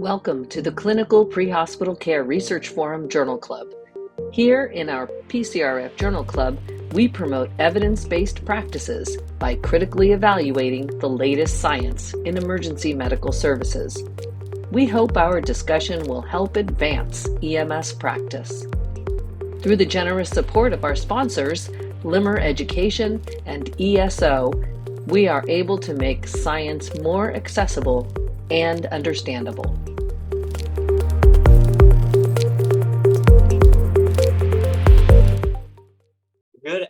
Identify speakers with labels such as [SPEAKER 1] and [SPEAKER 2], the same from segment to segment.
[SPEAKER 1] Welcome to the Clinical Pre-Hospital Care Research Forum Journal Club. Here in our PCRF Journal Club, we promote evidence-based practices by critically evaluating the latest science in emergency medical services. We hope our discussion will help advance EMS practice. Through the generous support of our sponsors, Limmer Education and ESO, we are able to make science more accessible and understandable.
[SPEAKER 2] Good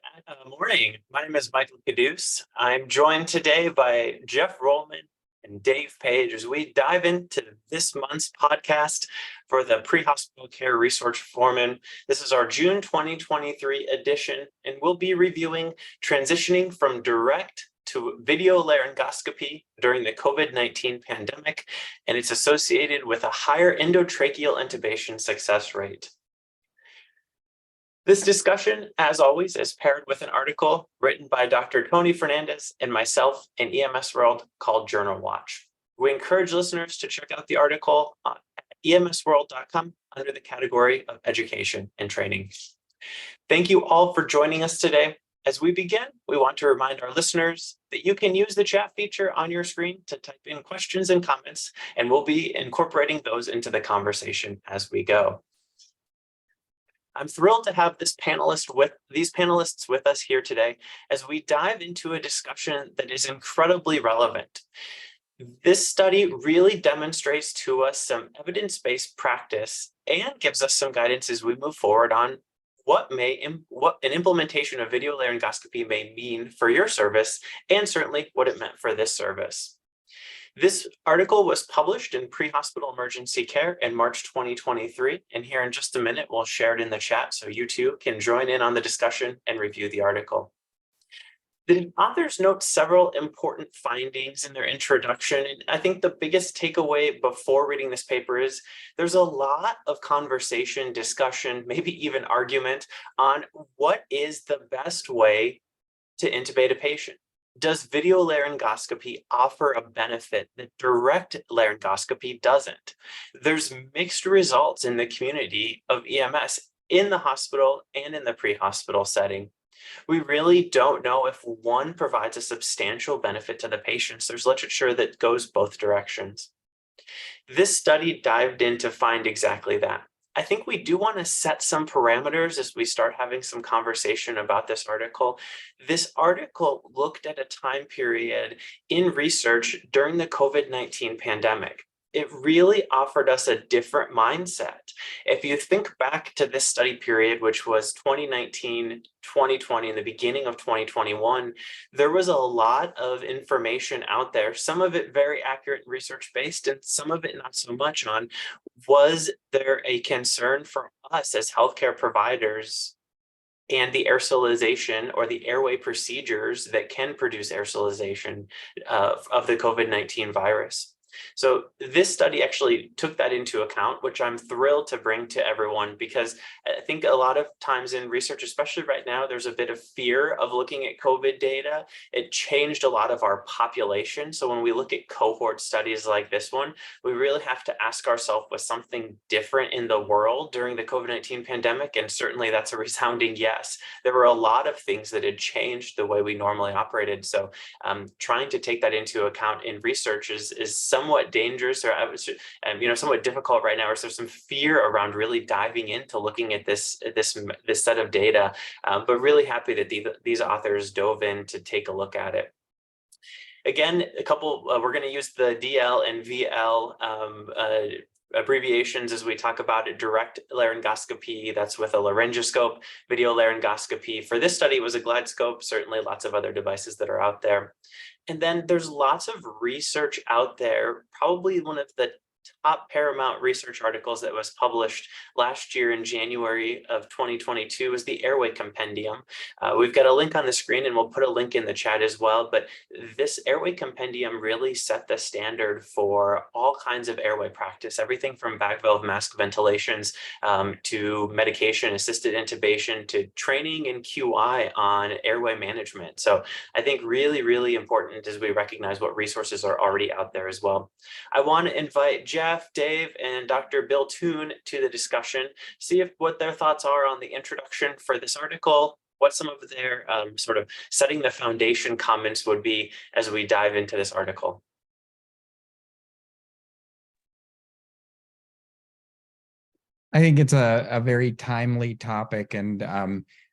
[SPEAKER 2] morning. My name is Michael Caduce. I'm joined today by Jeff Rollman and Dave Page as we dive into this month's podcast for the Pre-Hospital Care Research Forum. This is our June 2023 edition, and we'll be reviewing transitioning from direct to video laryngoscopy during the COVID-19 pandemic, and it's associated with a higher endotracheal intubation success rate. This discussion, as always, is paired with an article written by Dr. Tony Fernandez and myself in EMS World called Journal Watch. We encourage listeners to check out the article at emsworld.com under the category of education and training. Thank you all for joining us today. As we begin, we want to remind our listeners that you can use the chat feature on your screen to type in questions and comments, and we'll be incorporating those into the conversation as we go. I'm thrilled to have these panelists with us here today as we dive into a discussion that is incredibly relevant. This study really demonstrates to us some evidence-based practice and gives us some guidance as we move forward on what an implementation of video laryngoscopy may mean for your service, and certainly what it meant for this service. This article was published in Pre-Hospital Emergency Care in March 2023, and here in just a minute, we'll share it in the chat so you too can join in on the discussion and review the article. The authors note several important findings in their introduction, and I think the biggest takeaway before reading this paper is there's a lot of conversation, discussion, maybe even argument on what is the best way to intubate a patient. Does video laryngoscopy offer a benefit that direct laryngoscopy doesn't? There's mixed results in the community of EMS in the hospital and in the pre-hospital setting. We really don't know if one provides a substantial benefit to the patients. There's literature that goes both directions. This study dived in to find exactly that. I think we do want to set some parameters as we start having some conversation about this article. This article looked at a time period in research during the COVID-19 pandemic. It really offered us a different mindset. If you think back to this study period, which was 2019, 2020, and the beginning of 2021, there was a lot of information out there, some of it very accurate and research-based, and some of it not so much on, was there a concern for us as healthcare providers and the aerosolization or the airway procedures that can produce aerosolization of the COVID-19 virus? So this study actually took that into account, which I'm thrilled to bring to everyone, because I think a lot of times in research, especially right now, there's a bit of fear of looking at COVID data. It changed a lot of our population. So when we look at cohort studies like this one, we really have to ask ourselves, was something different in the world during the COVID-19 pandemic? And certainly that's a resounding yes. There were a lot of things that had changed the way we normally operated. So trying to take that into account in research is somewhat dangerous, or somewhat difficult right now. Or so there's some fear around really diving into looking at this set of data, but really happy that these authors dove in to take a look at it. Again, we're going to use the DL and VL abbreviations as we talk about it. Direct laryngoscopy, that's with a laryngoscope. Video laryngoscopy for this study was a GlideScope, certainly lots of other devices that are out there. And then there's lots of research out there. Probably one of the top paramount research articles that was published last year in January of 2022 is the Airway Compendium. We've got a link on the screen, and we'll put a link in the chat as well. But this Airway Compendium really set the standard for all kinds of airway practice, everything from bag valve mask ventilations to medication-assisted intubation to training and QI on airway management. So I think really, really important as we recognize what resources are already out there as well. I want to invite Jeff, Dave, and Dr. Bill Toon to the discussion, see what their thoughts are on the introduction for this article, what some of their sort of setting the foundation comments would be as we dive into this article.
[SPEAKER 3] I think it's a very timely topic, and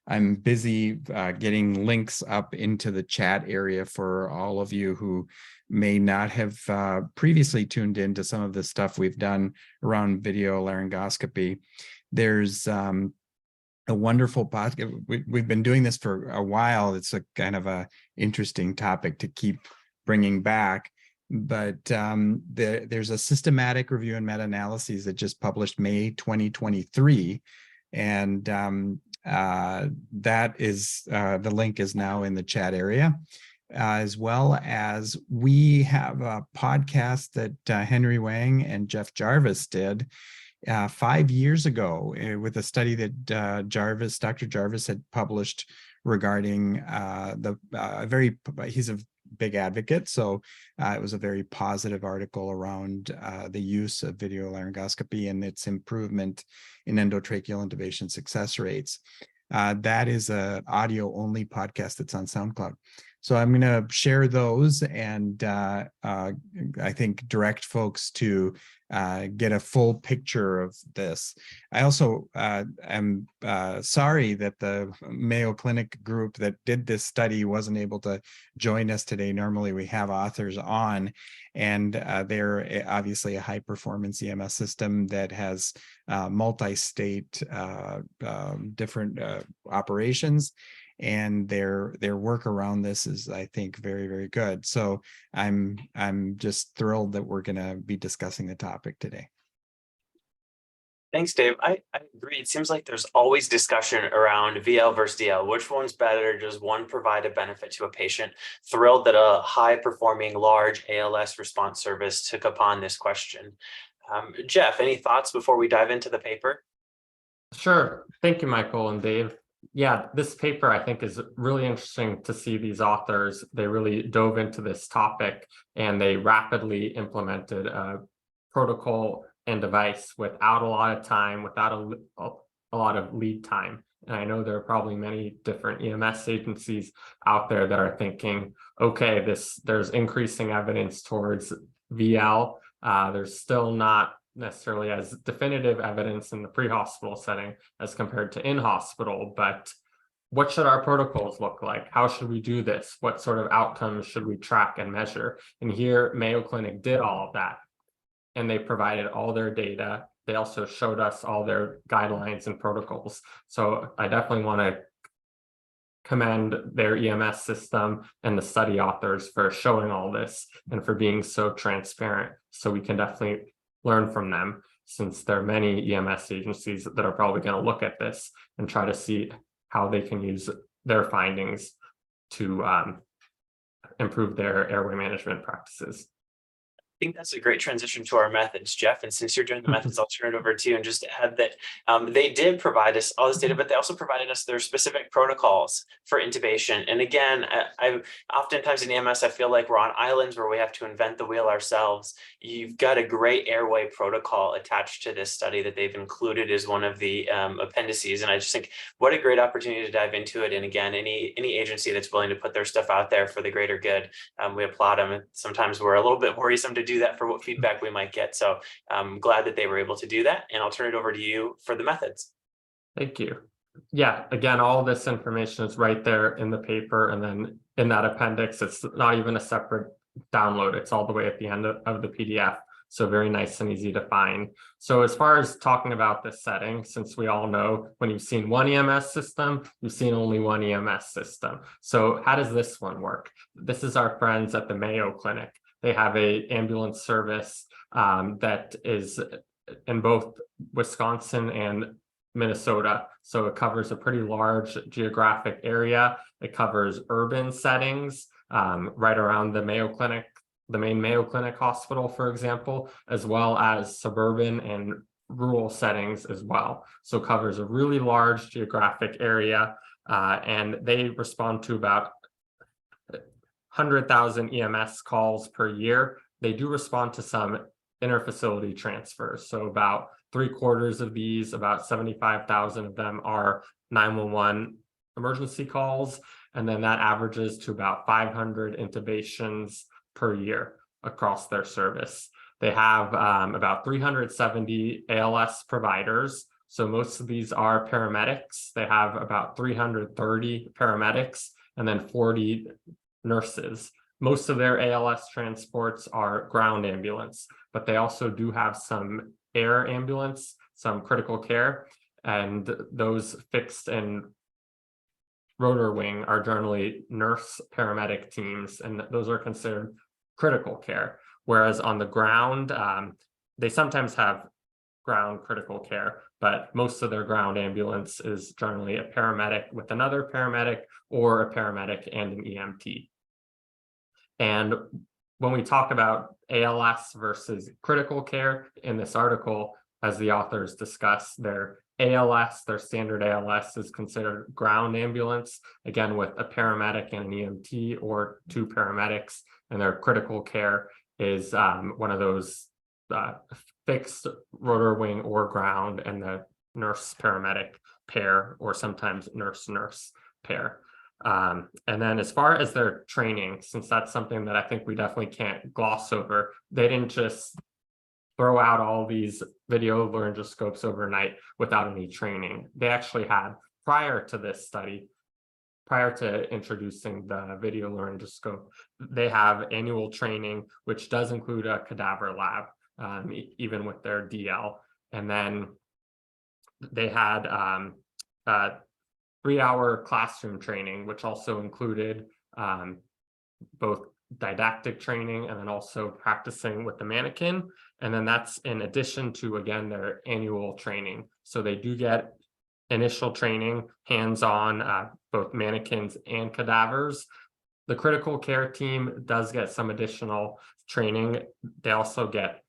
[SPEAKER 3] I'm busy getting links up into the chat area for all of you who may not have previously tuned into some of the stuff we've done around video laryngoscopy. There's a wonderful podcast. We've been doing this for a while. It's a kind of a interesting topic to keep bringing back. But there's a systematic review and meta-analyses that just published May 2023. And that is, the link is now in the chat area, as well as we have a podcast that Henry Wang and Jeff Jarvis did 5 years ago with a study that Dr. Jarvis had published regarding he's a big advocate. So it was a very positive article around the use of video laryngoscopy and its improvement in endotracheal intubation success rates. That is an audio only podcast that's on SoundCloud. So I'm going to share those and I think direct folks to get a full picture of this. I also am sorry that the Mayo Clinic group that did this study wasn't able to join us today. Normally we have authors on, and they're obviously a high performance EMS system that has multi-state different operations. And their work around this is, I think, very, very good. So I'm just thrilled that we're going to be discussing the topic today.
[SPEAKER 2] Thanks, Dave. I agree. It seems like there's always discussion around VL versus DL. Which one's better? Does one provide a benefit to a patient? Thrilled that a high-performing, large ALS response service took upon this question. Jeff, any thoughts before we dive into the paper?
[SPEAKER 4] Sure. Thank you, Michael and Dave. Yeah, this paper I think is really interesting to see these authors. They really dove into this topic and they rapidly implemented a protocol and device without a lot of time, without a lot of lead time. And I know there are probably many different EMS agencies out there that are thinking, okay, there's increasing evidence towards VL. There's still not necessarily as definitive evidence in the pre-hospital setting as compared to in-hospital, but what should our protocols look like? How should we do this? What sort of outcomes should we track and measure? And here Mayo Clinic did all of that, and they provided all their data. They also showed us all their guidelines and protocols. So I definitely want to commend their EMS system and the study authors for showing all this and for being so transparent. So we can definitely learn from them, since there are many EMS agencies that are probably going to look at this and try to see how they can use their findings to improve their airway management practices.
[SPEAKER 2] I think that's a great transition to our methods, Jeff. And since you're doing the methods, I'll turn it over to you and just add that they did provide us all this data, but they also provided us their specific protocols for intubation. And again, I oftentimes in EMS, I feel like we're on islands where we have to invent the wheel ourselves. You've got a great airway protocol attached to this study that they've included as one of the appendices. And I just think what a great opportunity to dive into it. And again, any agency that's willing to put their stuff out there for the greater good, we applaud them. And sometimes we're a little bit worrisome to do that for what feedback we might get. So I'm glad that they were able to do that. And I'll turn it over to you for the methods.
[SPEAKER 4] Thank you. Yeah, again, all this information is right there in the paper. And then in that appendix, it's not even a separate download. It's all the way at the end of the PDF. So very nice and easy to find. So as far as talking about this setting, since we all know when you've seen one EMS system, you've seen only one EMS system. So how does this one work? This is our friends at the Mayo Clinic. They have an ambulance service that is in both Wisconsin and Minnesota. So it covers a pretty large geographic area. It covers urban settings right around the Mayo Clinic, the main Mayo Clinic hospital, for example, as well as suburban and rural settings as well. So it covers a really large geographic area, and they respond to about 100,000 EMS calls per year. They do respond to some interfacility transfers. So about 3/4 of these, about 75,000 of them are 911 emergency calls. And then that averages to about 500 intubations per year across their service. They have about 370 ALS providers. So most of these are paramedics. They have about 330 paramedics and then 40 nurses. Most of their ALS transports are ground ambulance, but they also do have some air ambulance, some critical care, and those fixed and rotor wing are generally nurse paramedic teams, and those are considered critical care. Whereas on the ground, they sometimes have ground critical care, but most of their ground ambulance is generally a paramedic with another paramedic or a paramedic and an EMT. And when we talk about ALS versus critical care in this article, as the authors discuss, their ALS, their standard ALS is considered ground ambulance, again, with a paramedic and an EMT or 2 paramedics, and their critical care is one of those fixed rotor wing or ground, and the nurse paramedic pair, or sometimes nurse pair. And then as far as their training, since that's something that I think we definitely can't gloss over, they didn't just throw out all these video laryngoscopes overnight without any training. They actually had, prior to this study, prior to introducing the video laryngoscope, they have annual training, which does include a cadaver lab, even with their DL. And then they had 3-hour classroom training, which also included both didactic training and then also practicing with the mannequin. And then that's in addition to, again, their annual training. So they do get initial training, hands-on, both mannequins and cadavers. The critical care team does get some additional training. They also get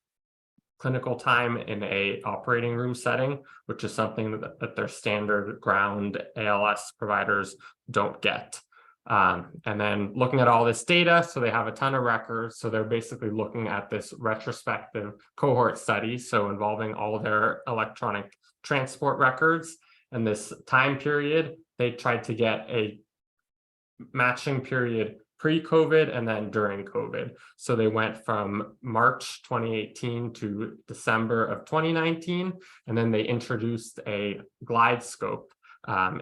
[SPEAKER 4] clinical time in a operating room setting, which is something that their standard ground ALS providers don't get. And then looking at all this data, so they have a ton of records. So they're basically looking at this retrospective cohort study, so involving all of their electronic transport records. And this time period, they tried to get a matching period pre-COVID and then during COVID. So they went from March 2018 to December of 2019, and then they introduced a glide scope.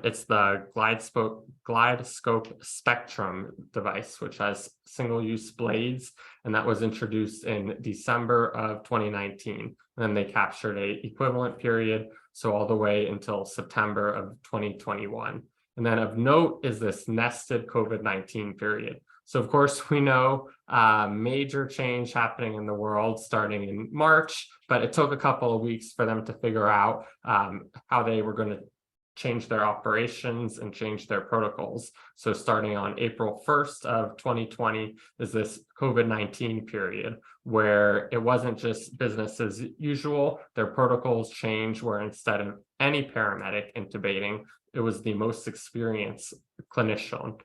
[SPEAKER 4] It's the glide scope spectrum device, which has single-use blades, and that was introduced in December of 2019. And then they captured a equivalent period, so all the way until September of 2021. And then of note is this nested COVID-19 period. So of course we know major change happening in the world starting in March, but it took a couple of weeks for them to figure out how they were going to change their operations and change their protocols. So starting on April 1st of 2020 is this COVID-19 period where it wasn't just business as usual. Their protocols changed where instead of any paramedic intubating, it was the most experienced clinician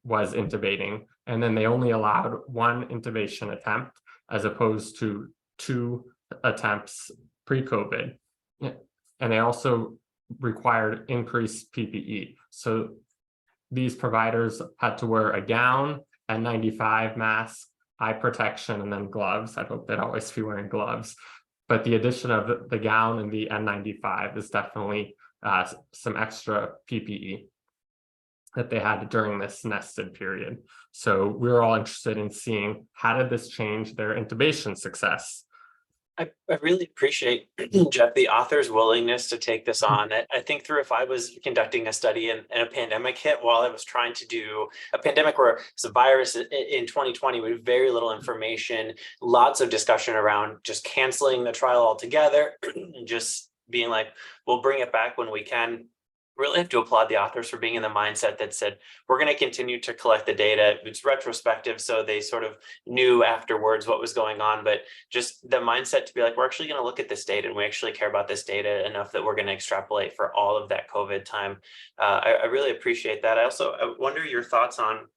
[SPEAKER 4] was intubating. And then they only allowed 1 intubation attempt as opposed to 2 attempts pre-COVID. And they also required increased PPE. So these providers had to wear a gown, N95 mask, eye protection, and then gloves. I hope they'd always be wearing gloves. But the addition of the gown and the N95 is definitely some extra PPE that they had during this nested period. So we were all interested in seeing how did this change their intubation success.
[SPEAKER 2] I really appreciate, Jeff, the author's willingness to take this on. I think through if I was conducting a study and a pandemic hit while I was trying to do a pandemic where it's a virus in 2020 with very little information, lots of discussion around just canceling the trial altogether, just being like, we'll bring it back when we can. Really have to applaud the authors for being in the mindset that said, we're going to continue to collect the data. It's retrospective, so they sort of knew afterwards what was going on, but just the mindset to be like, we're actually going to look at this data and we actually care about this data enough that we're going to extrapolate for all of that COVID time. I really appreciate that. I wonder your thoughts on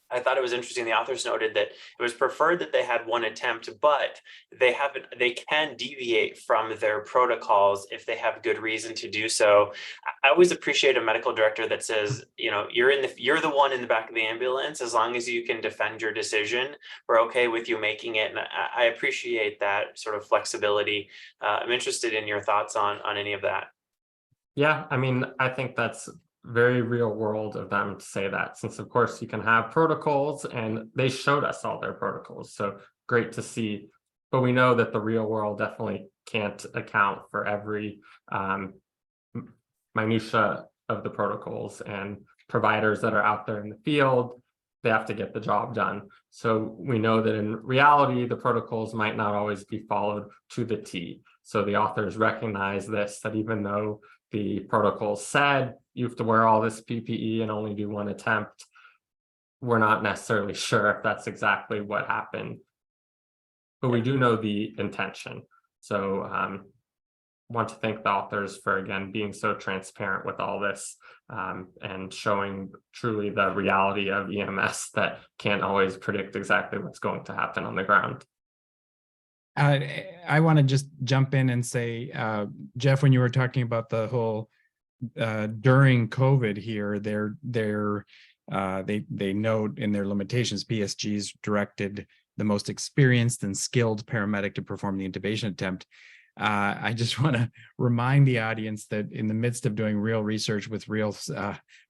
[SPEAKER 2] I thought it was interesting. The authors noted that it was preferred that they had one attempt, but they can deviate from their protocols if they have good reason to do so. I always appreciate a medical director that says, you're the one in the back of the ambulance. As long as you can defend your decision, we're okay with you making it. And I appreciate that sort of flexibility. I'm interested in your thoughts on any of that.
[SPEAKER 4] Yeah, I mean, I think that's very real world of them to say that, since of course you can have protocols, and they showed us all their protocols, so great to see. But we know that the real world definitely can't account for every minutia of the protocols, and providers that are out there in the field, they have to get the job done. So we know that in reality, the protocols might not always be followed to the T. So the authors recognize this, that even though the protocol said you have to wear all this PPE and only do one attempt, we're not necessarily sure if that's exactly what happened, but we do know the intention. So want to thank the authors for, again, being so transparent with all this, and showing truly the reality of EMS that can't always predict exactly what's going to happen on the ground.
[SPEAKER 3] I want to just jump in and say, Jeff, when you were talking about the whole during COVID here, they note in their limitations, PSGs directed the most experienced and skilled paramedic to perform the intubation attempt. I just want to remind the audience that in the midst of doing real research with real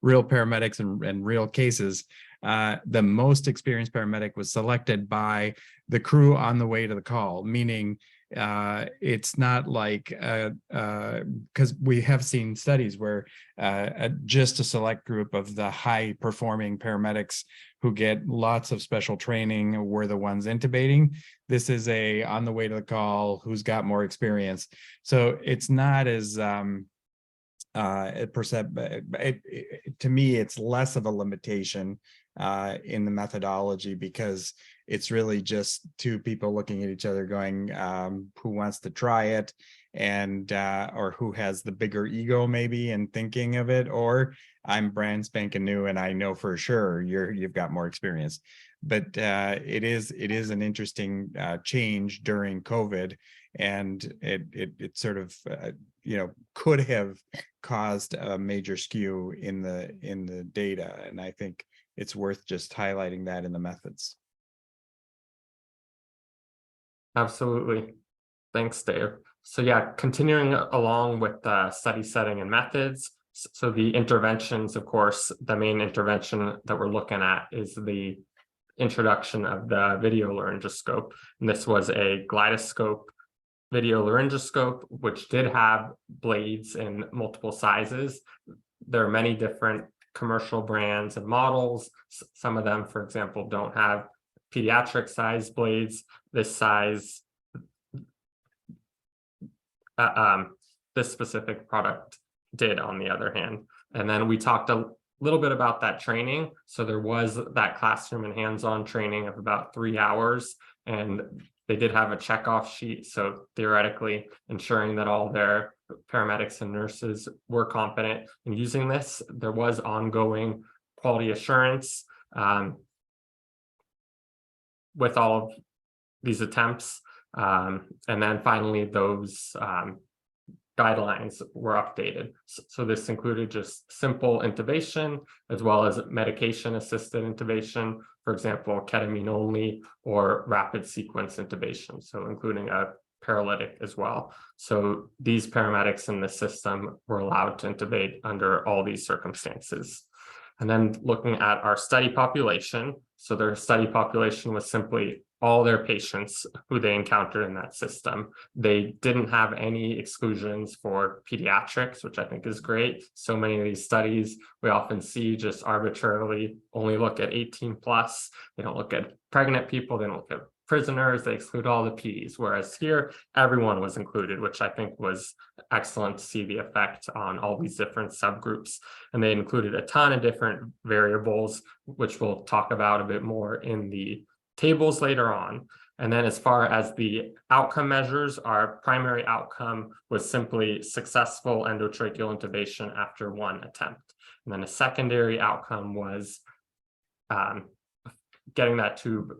[SPEAKER 3] paramedics and real cases, the most experienced paramedic was selected by the crew on the way to the call, meaning it's not like, because we have seen studies where just a select group of the high performing paramedics who get lots of special training were the ones intubating. This is a on the way to the call, who's got more experience. So it's not as to me, it's less of a limitation in the methodology, because it's really just two people looking at each other going, who wants to try it, and or who has the bigger ego maybe in thinking of it, or I'm brand spanking new and I know for sure you've got more experience. But it is an interesting change during COVID, and it sort of could have caused a major skew in the data, and I think it's worth just highlighting that in the methods.
[SPEAKER 4] Absolutely. Thanks, Dave. So yeah, continuing along with the study setting and methods. So the interventions, of course, the main intervention that we're looking at is the introduction of the video laryngoscope. And this was a GlideScope video laryngoscope, which did have blades in multiple sizes. There are many different commercial brands and models. Some of them, for example, don't have pediatric size blades. This size, this specific product did, on the other hand. And then we talked a little bit about that training. So there was that classroom and hands-on training of about 3 hours, and they did have a checkoff sheet. So theoretically, ensuring that all their paramedics and nurses were competent in using this. There was ongoing quality assurance with all of these attempts. And then finally, those guidelines were updated. So this included just simple intubation, as well as medication-assisted intubation, for example, ketamine only, or rapid sequence intubation, so including a paralytic as well. So these paramedics in the system were allowed to intubate under all these circumstances. And then looking at our study population, so their study population was simply all their patients who they encountered in that system. They didn't have any exclusions for pediatrics, which I think is great. So many of these studies we often see just arbitrarily only look at 18 plus. They don't look at pregnant people, they don't look at prisoners, they exclude all the peds, whereas here everyone was included, which I think was excellent to see the effect on all these different subgroups. And they included a ton of different variables, which we'll talk about a bit more in the tables later on. And then as far as the outcome measures, our primary outcome was simply successful endotracheal intubation after one attempt. And then a secondary outcome was getting that tube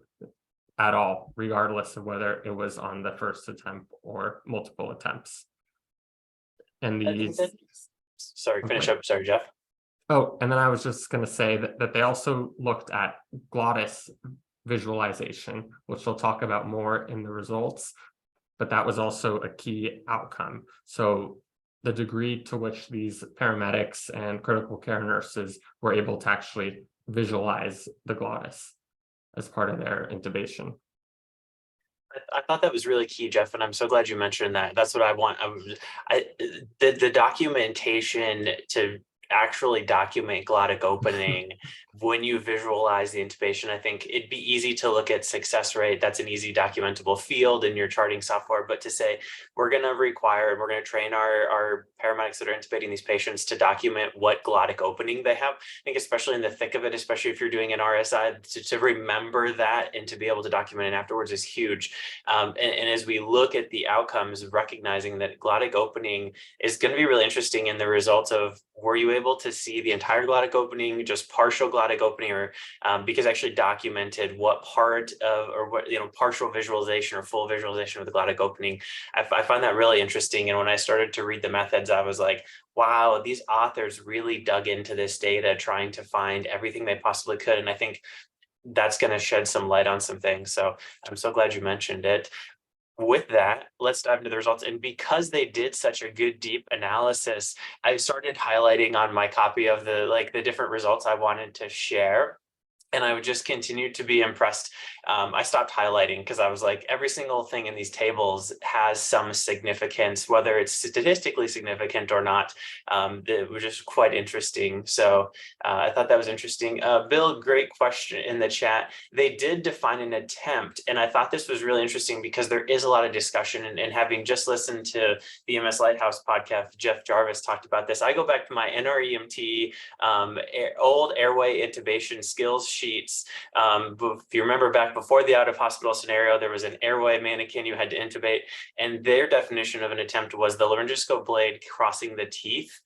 [SPEAKER 4] at all, regardless of whether it was on the first attempt or multiple attempts. And these,
[SPEAKER 2] sorry, finish up. Sorry, Jeff.
[SPEAKER 4] oh, and then I was just going to say that they also looked at glottis visualization, which we'll talk about more in the results, but that was also a key outcome. So the degree to which these paramedics and critical care nurses were able to actually visualize the glottis as part of their intubation.
[SPEAKER 2] I thought that was really key, Jeff, and I'm so glad you mentioned that. That's what I want. The documentation to actually document glottic opening when you visualize the intubation. I think it'd be easy to look at success rate. That's an easy documentable field in your charting software, but to say we're going to require and we're going to train our paramedics that are intubating these patients to document what glottic opening they have. I think especially in the thick of it, especially if you're doing an RSI, to remember that and to be able to document it afterwards is huge. And as we look at the outcomes, recognizing that glottic opening is going to be really interesting in the results of, were you able to see the entire glottic opening, just partial glottic opening, or because I actually documented what part of, or what, partial visualization or full visualization of the glottic opening. I find that really interesting. And when I started to read the methods, I was like, wow, these authors really dug into this data, trying to find everything they possibly could. And I think that's going to shed some light on some things. So I'm so glad you mentioned it. With that, let's dive into the results. And because they did such a good deep analysis, I started highlighting on my copy of the different results I wanted to share. And I would just continue to be impressed. I stopped highlighting because I was like, every single thing in these tables has some significance, whether it's statistically significant or not. It was just quite interesting. So I thought that was interesting. Bill, great question in the chat. They did define an attempt. And I thought this was really interesting because there is a lot of discussion. And having just listened to the EMS Lighthouse podcast, Jeff Jarvis talked about this. I go back to my NREMT old airway intubation skills sheets. If you remember back before the out of hospital scenario, there was an airway mannequin you had to intubate, and their definition of an attempt was the laryngoscope blade crossing the teeth.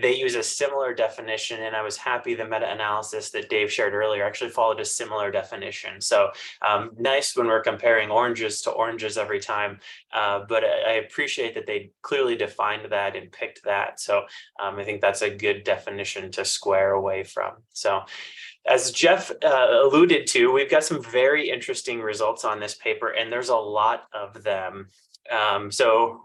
[SPEAKER 2] They use a similar definition, and I was happy the meta-analysis that Dave shared earlier actually followed a similar definition. So nice when we're comparing oranges to oranges every time, but I appreciate that they clearly defined that and picked that. So I think that's a good definition to square away from. So as Jeff alluded to, we've got some very interesting results on this paper, and there's a lot of them. So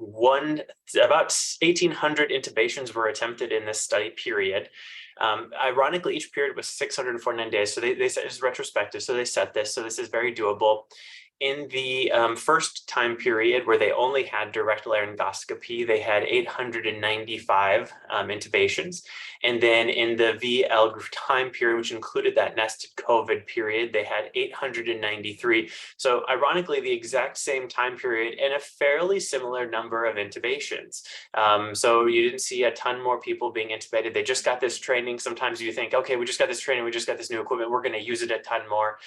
[SPEAKER 2] about 1,800 intubations were attempted in this study period. Ironically, each period was 649 days. So they said it's retrospective. So they set this. So this is very doable. In the first time period where they only had direct laryngoscopy, they had 895 intubations. And then in the VL time period, which included that nested COVID period, they had 893. So ironically, the exact same time period and a fairly similar number of intubations. So you didn't see a ton more people being intubated. They just got this training. Sometimes you think, okay, we just got this training, we just got this new equipment, we're going to use it a ton more.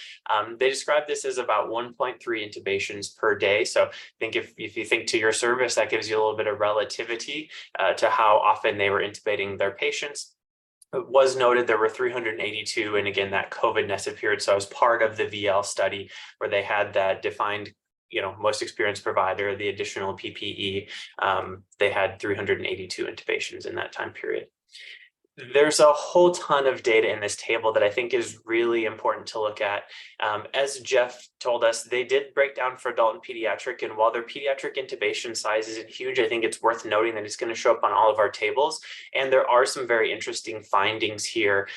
[SPEAKER 2] They describe this as about 1.3 intubations per day. So I think if you think to your service, that gives you a little bit of relativity to how often they were intubating their patients. It was noted there were 382, and again, that COVID nested period. So I was part of the VL study where they had that defined, most experienced provider, the additional PPE. They had 382 intubations in that time period. There's a whole ton of data in this table that I think is really important to look at. As Jeff told us, they did break down for adult and pediatric, and while their pediatric intubation size isn't huge, I think it's worth noting that it's going to show up on all of our tables, and there are some very interesting findings here.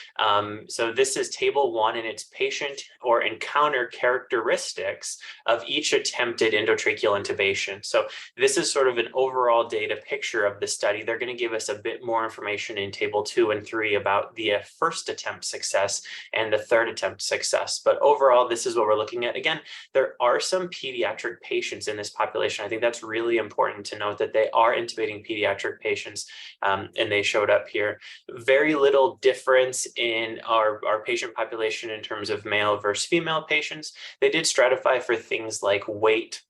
[SPEAKER 2] So this is table 1, and it's patient or encounter characteristics of each attempted endotracheal intubation. So this is sort of an overall data picture of the study. They're going to give us a bit more information in table 2 and 3 about the first attempt success and the third attempt success. But overall, this is what we're looking at. Again, there are some pediatric patients in this population. I think that's really important to note that they are intubating pediatric patients, and they showed up here. Very little difference in our patient population in terms of male versus female patients. They did stratify for things like weight,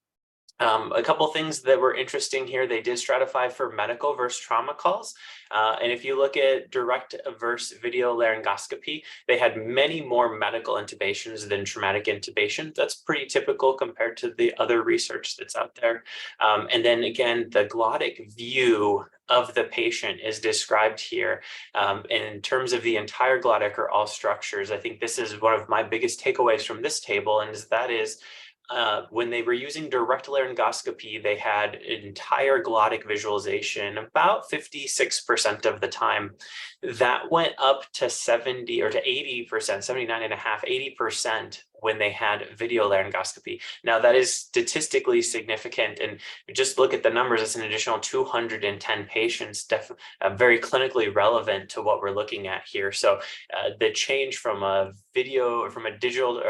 [SPEAKER 2] A couple things that were interesting here, they did stratify for medical versus trauma calls. And if you look at direct versus video laryngoscopy, they had many more medical intubations than traumatic intubation. That's pretty typical compared to the other research that's out there. And then again, the glottic view of the patient is described here. And in terms of the entire glottic or all structures, I think this is one of my biggest takeaways from this table, and that is when they were using direct laryngoscopy, they had entire glottic visualization about 56% of the time. That went up to 70 or to 80%, 79.5, 80% when they had video laryngoscopy. Now that is statistically significant, and just look at the numbers, it's an additional 210 patients, very clinically relevant to what we're looking at here. So the change from a video or from a digital,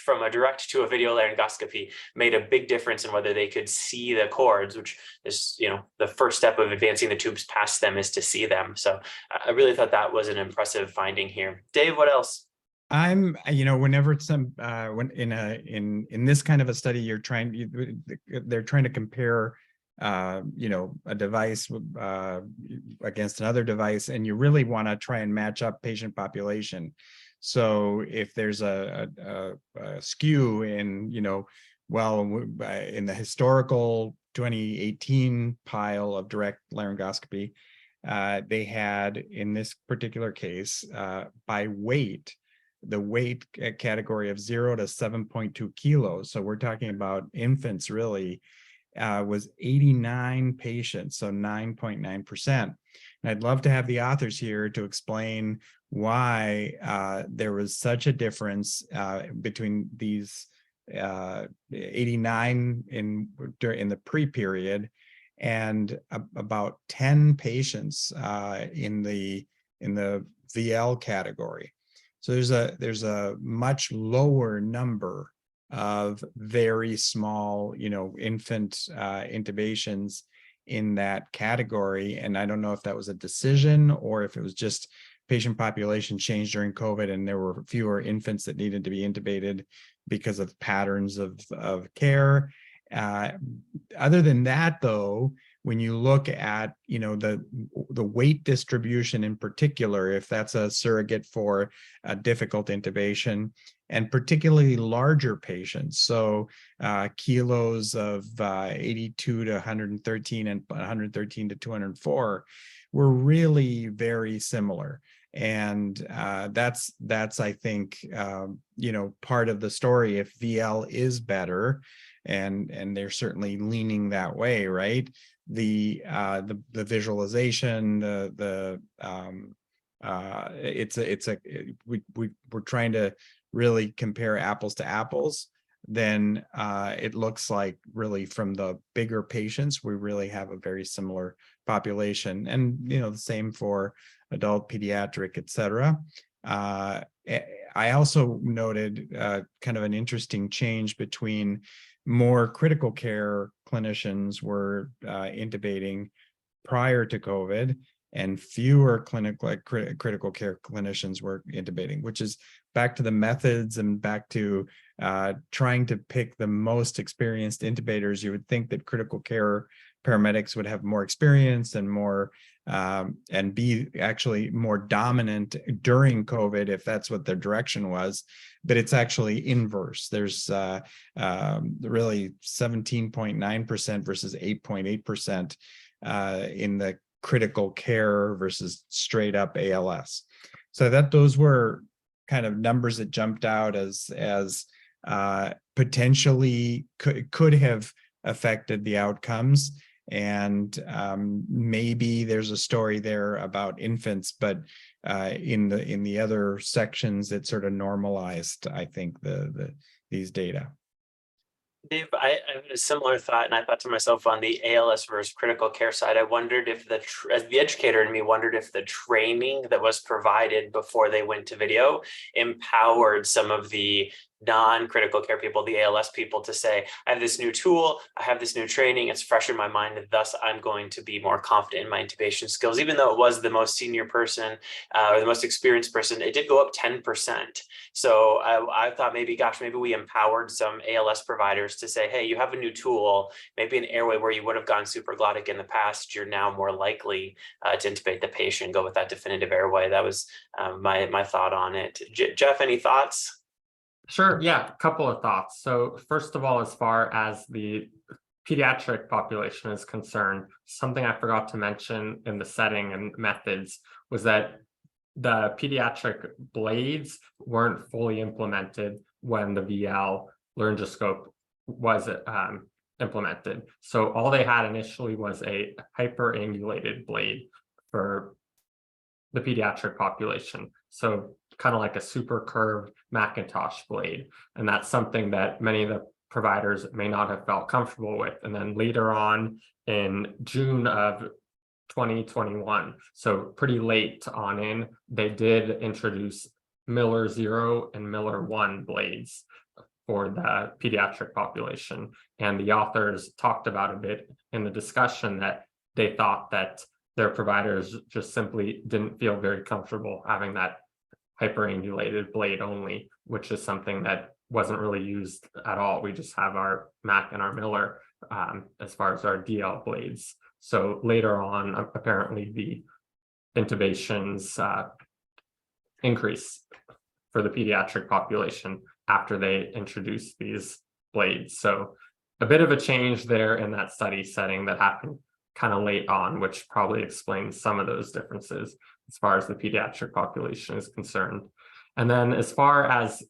[SPEAKER 2] from a direct to a video laryngoscopy made a big difference in whether they could see the cords, which is, the first step of advancing the tubes past them is to see them. So I really thought that was an impressive finding here. Dave, what else?
[SPEAKER 3] Whenever it's when in this kind of a study, they're trying to compare, a device against another device, and you really want to try and match up patient population. So if there's a skew in, in the historical 2018 pile of direct laryngoscopy, they had, in this particular case, by weight, the weight category of 0 to 7.2 kilos. So we're talking about infants, really, was 89 patients, so 9.9%. And I'd love to have the authors here to explain why there was such a difference between these 89 in the pre-period and about 10 patients in the VL category. So there's a much lower number of very small, infant intubations in that category. And I don't know if that was a decision or if it was just patient population changed during COVID and there were fewer infants that needed to be intubated because of patterns of care. Other than that, though, when you look at, the weight distribution in particular, if that's a surrogate for a difficult intubation, and particularly larger patients, so kilos of 82 to 113 and 113 to 204 were really very similar. And that's I think, part of the story. If VL is better, and they're certainly leaning that way, right? The visualization, we're trying to really compare apples to apples. Then it looks like really from the bigger patients, we really have a very similar population, and the same for adult, pediatric, et cetera. I also noted kind of an interesting change between more critical care clinicians were intubating prior to COVID, and fewer critical care clinicians were intubating, which is back to the methods and back to trying to pick the most experienced intubators. You would think that critical care paramedics would have more experience and more and be actually more dominant during COVID, if that's what their direction was. But it's actually inverse. There's really 17.9% versus 8.8% in the critical care versus straight up ALS. So those were kind of numbers that jumped out as potentially could have affected the outcomes. And maybe there's a story there about infants, but in the other sections, it sort of normalized, I think, these data.
[SPEAKER 2] Dave, I had a similar thought, and I thought to myself on the ALS versus critical care side, I wondered if as the educator in me wondered if the training that was provided before they went to video empowered some of the non-critical care people, the ALS people, to say, I have this new tool, I have this new training, it's fresh in my mind, and thus I'm going to be more confident in my intubation skills. Even though it was the most senior person or the most experienced person, it did go up 10%. So I thought maybe we empowered some ALS providers to say, hey, you have a new tool, maybe an airway where you would have gone supraglottic in the past, you're now more likely to intubate the patient, go with that definitive airway. That was my thought on it. Jeff, any thoughts?
[SPEAKER 4] Sure. Yeah, a couple of thoughts. So first of all, as far as the pediatric population is concerned, something I forgot to mention in the setting and methods was that the pediatric blades weren't fully implemented when the VL laryngoscope was implemented. So all they had initially was a hyperangulated blade for the pediatric population. So kind of like a super curved Macintosh blade. And that's something that many of the providers may not have felt comfortable with. And then later on in June of 2021, so pretty late on in, they did introduce Miller 0 and Miller 1 blades for the pediatric population. And the authors talked about a bit in the discussion that they thought that their providers just simply didn't feel very comfortable having that hyperangulated blade only, which is something that wasn't really used at all. We just have our Mac and our Miller as far as our DL blades. So later on, apparently the intubations increase for the pediatric population after they introduced these blades. So a bit of a change there in that study setting that happened kind of late on, which probably explains some of those differences as far as the pediatric population is concerned. And then as far as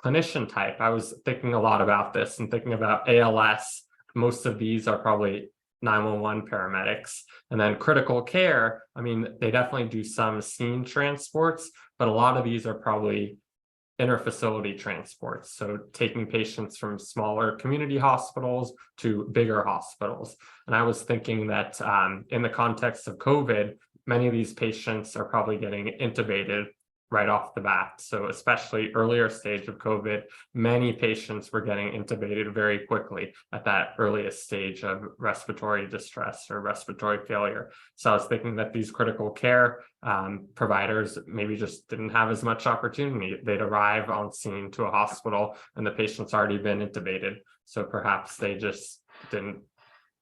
[SPEAKER 4] clinician type, I was thinking a lot about this and thinking about ALS. Most of these are probably 911 paramedics. And then critical care, I mean, they definitely do some scene transports, but a lot of these are probably interfacility transports. So taking patients from smaller community hospitals to bigger hospitals. And I was thinking that in the context of COVID, many of these patients are probably getting intubated right off the bat. So especially earlier stage of COVID, many patients were getting intubated very quickly at that earliest stage of respiratory distress or respiratory failure. So I was thinking that these critical care providers maybe just didn't have as much opportunity. They'd arrive on scene to a hospital and the patient's already been intubated. So perhaps they just didn't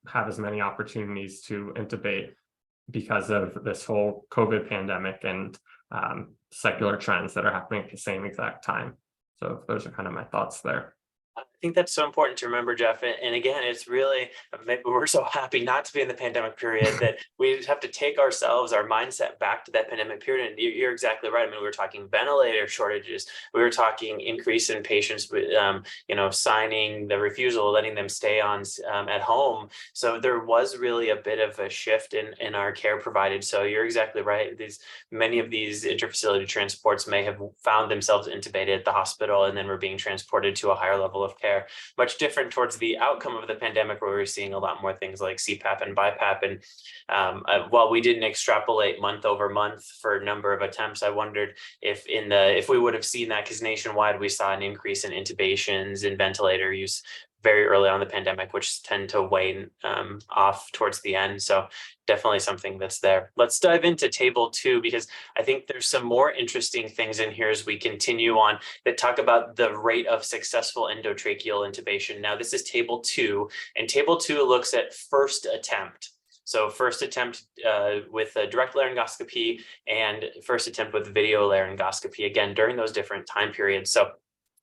[SPEAKER 4] have as many opportunities to intubate because of this whole COVID pandemic and secular trends that are happening at the same exact time. So those are kind of my thoughts there.
[SPEAKER 2] I think that's so important to remember, Jeff. And again, it's really, maybe we're so happy not to be in the pandemic period that we have to take our mindset back to that pandemic period. And you're exactly right. I mean, we were talking ventilator shortages. We were talking increase in patients with, signing the refusal, letting them stay on at home. So there was really a bit of a shift in our care provided. So you're exactly right. Many of these interfacility transports may have found themselves intubated at the hospital and then were being transported to a higher level of care. Much different towards the outcome of the pandemic, where we're seeing a lot more things like CPAP and BiPAP. And while we didn't extrapolate month over month for a number of attempts, I wondered if we would have seen that, because nationwide we saw an increase in intubations and ventilator use very early on in the pandemic, which tend to wane off towards the end. So definitely something that's there. Let's dive into table 2, because I think there's some more interesting things in here as we continue on that talk about the rate of successful endotracheal intubation. Now, this is table 2, and table 2 looks at first attempt. So first attempt with a direct laryngoscopy and first attempt with video laryngoscopy, again, during those different time periods. So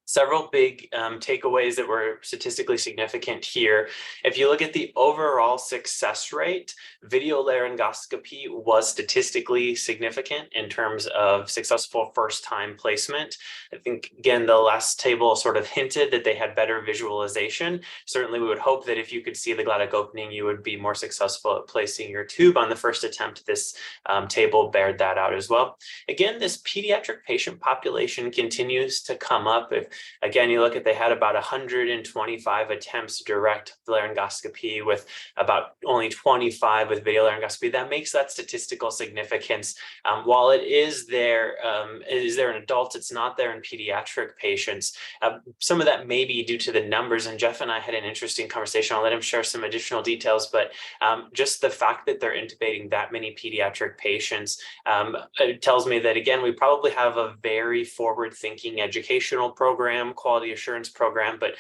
[SPEAKER 2] several big takeaways that were statistically significant here. If you look at the overall success rate, video laryngoscopy was statistically significant in terms of successful first-time placement. I think, again, the last table sort of hinted that they had better visualization. Certainly, we would hope that if you could see the glottic opening, you would be more successful at placing your tube on the first attempt. This table bared that out as well. Again, this pediatric patient population continues to come up. If Again, you look at, they had about 125 attempts direct laryngoscopy with about only 25 with video laryngoscopy. That makes that statistical significance. While it is there in adults, it's not there in pediatric patients. Some of that may be due to the numbers, and Jeff and I had an interesting conversation. I'll let him share some additional details, but just the fact that they're intubating that many pediatric patients, it tells me that, again, we probably have a very forward-thinking educational program, quality assurance program, but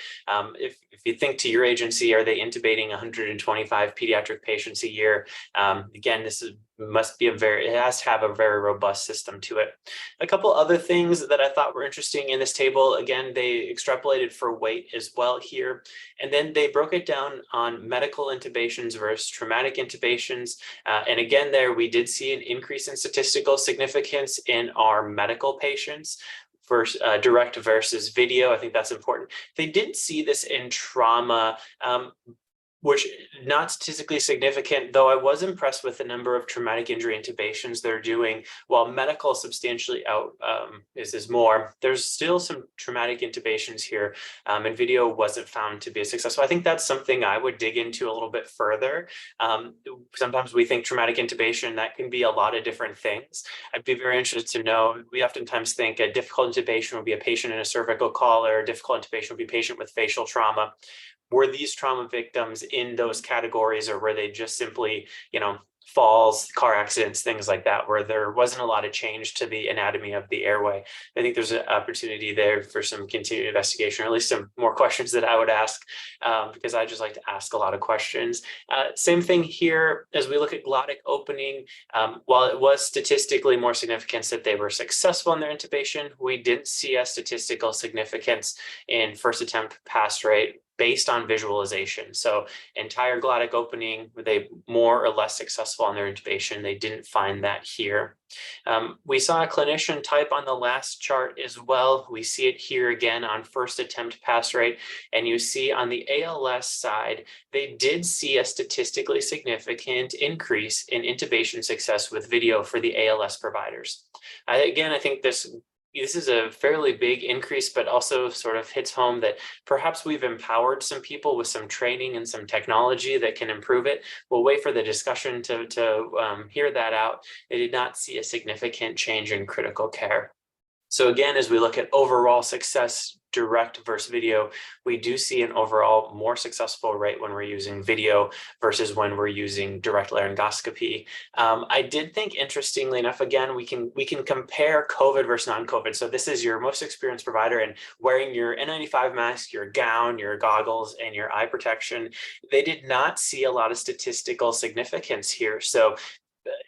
[SPEAKER 2] if you think to your agency, are they intubating 125 pediatric patients a year? Again, this is it has to have a very robust system to it. A couple other things that I thought were interesting in this table, again, they extrapolated for weight as well here, and then they broke it down on medical intubations versus traumatic intubations. And again, there we did see an increase in statistical significance in our medical patients versus direct versus video. I think that's important. They didn't see this in trauma, which not statistically significant, though I was impressed with the number of traumatic injury intubations they're doing. While medical substantially out is more, there's still some traumatic intubations here, and video wasn't found to be a success. So I think that's something I would dig into a little bit further. Sometimes we think traumatic intubation, that can be a lot of different things. I'd be very interested to know, we oftentimes think a difficult intubation would be a patient in a cervical collar, a difficult intubation would be a patient with facial trauma. Were these trauma victims in those categories, or were they just simply, falls, car accidents, things like that, where there wasn't a lot of change to the anatomy of the airway? I think there's an opportunity there for some continued investigation, or at least some more questions that I would ask, because I just like to ask a lot of questions. Same thing here as we look at glottic opening. While it was statistically more significant that they were successful in their intubation, we didn't see a statistical significance in first attempt pass rate based on visualization. So entire glottic opening, were they more or less successful on their intubation? They didn't find that here. We saw a clinician type on the last chart as well. We see it here again on first attempt pass rate. And you see on the ALS side, they did see a statistically significant increase in intubation success with video for the ALS providers. Again, I think this is a fairly big increase, but also sort of hits home that perhaps we've empowered some people with some training and some technology that can improve it. We'll wait for the discussion to hear that out. They did not see a significant change in critical care. So again, as we look at overall success, direct versus video, we do see an overall more successful rate when we're using video versus when we're using direct laryngoscopy. I did think, interestingly enough, again, we can compare COVID versus non-COVID. So this is your most experienced provider, and wearing your N95 mask, your gown, your goggles, and your eye protection. They did not see a lot of statistical significance here. So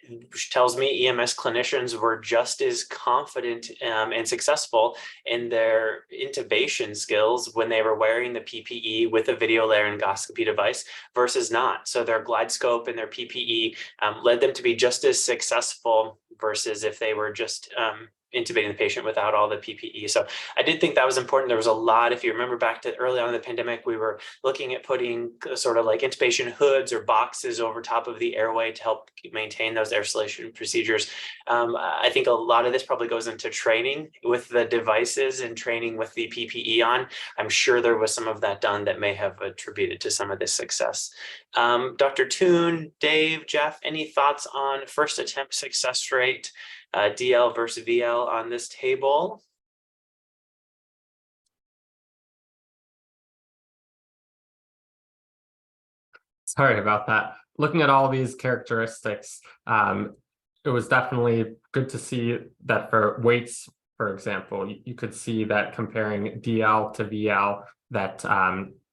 [SPEAKER 2] which tells me EMS clinicians were just as confident and successful in their intubation skills when they were wearing the PPE with a video laryngoscopy device versus not. So their glide scope and their PPE led them to be just as successful versus if they were just intubating the patient without all the PPE. So I did think that was important. There was a lot, if you remember back to early on in the pandemic, we were looking at putting sort of like intubation hoods or boxes over top of the airway to help maintain those air isolation procedures. I think a lot of this probably goes into training with the devices and training with the PPE on. I'm sure there was some of that done that may have attributed to some of this success. Dr. Toon, Dave, Jeff, any thoughts on first attempt success rate, DL versus VL on this table?
[SPEAKER 4] Sorry about that. Looking at all these characteristics, it was definitely good to see that for weights, for example, you could see that comparing DL to VL, that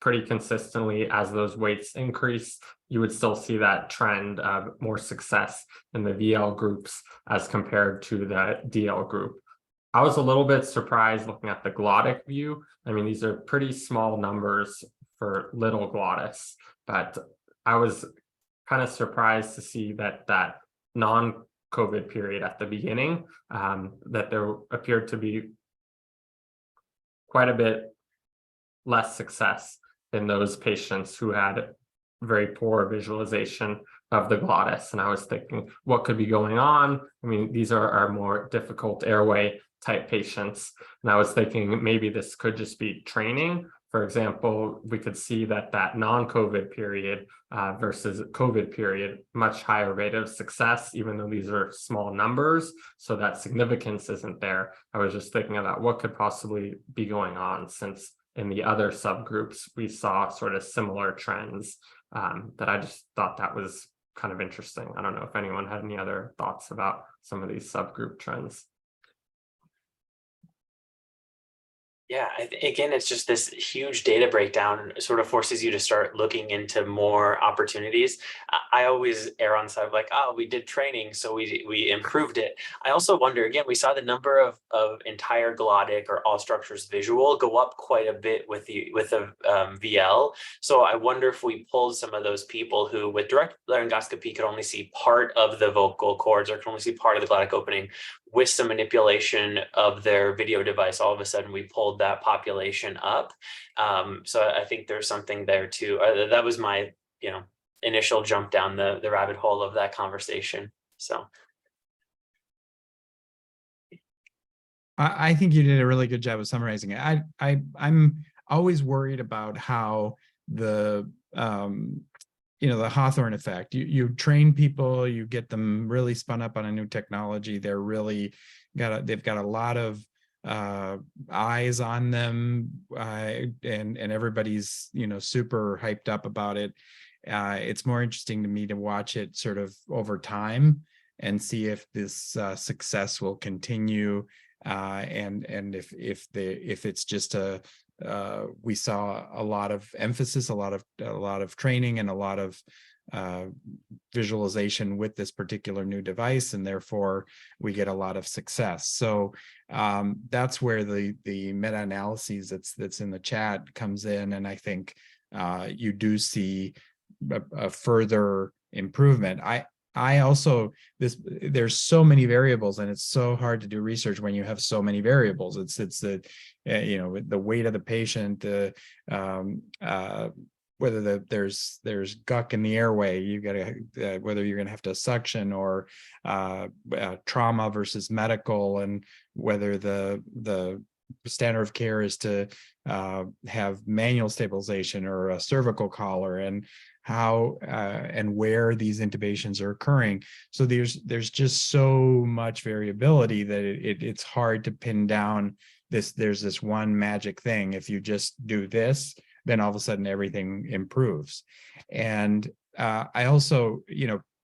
[SPEAKER 4] pretty consistently as those weights increase, you would still see that trend of more success in the VL groups as compared to the DL group. I was a little bit surprised looking at the glottic view. I mean, these are pretty small numbers for little glottis, but I was kind of surprised to see that non-COVID period at the beginning, that there appeared to be quite a bit less success in those patients who had very poor visualization of the glottis. And I was thinking, what could be going on? I mean, these are our more difficult airway type patients. And I was thinking maybe this could just be training. For example, we could see that non-COVID period versus COVID period, much higher rate of success, even though these are small numbers. So that significance isn't there. I was just thinking about what could possibly be going on, since in the other subgroups, we saw sort of similar trends, that I just thought that was kind of interesting. I don't know if anyone had any other thoughts about some of these subgroup trends.
[SPEAKER 2] Yeah, again, it's just this huge data breakdown sort of forces you to start looking into more opportunities. I always err on the side of like, oh, we did training, so we improved it. I also wonder, again, we saw the number of entire glottic or all structures visual go up quite a bit with the VL. So I wonder if we pulled some of those people who with direct laryngoscopy could only see part of the vocal cords or could only see part of the glottic opening, with some manipulation of their video device, all of a sudden we pulled that population up. So I think there's something there too. That was my, initial jump down the rabbit hole of that conversation. So.
[SPEAKER 3] I think you did a really good job of summarizing it. I'm always worried about how the the Hawthorne effect. You train people, you get them really spun up on a new technology. They're really they've got a lot of eyes on them, and everybody's super hyped up about it. It's more interesting to me to watch it sort of over time and see if this success will continue, and if it's just we saw a lot of emphasis, a lot of training, and a lot of visualization with this particular new device, and therefore we get a lot of success. So that's where the meta-analyses that's in the chat comes in, and I think you do see a further improvement. I also, there's so many variables, and it's so hard to do research when you have so many variables. It's the the weight of the patient, whether there's guck in the airway, you got to whether you're going to have to suction, or trauma versus medical, and whether the standard of care is to have manual stabilization or a cervical collar, and how and where these intubations are occurring. So there's just so much variability that it's hard to pin down there's this one magic thing. If you just do this, then all of a sudden everything improves. And I also,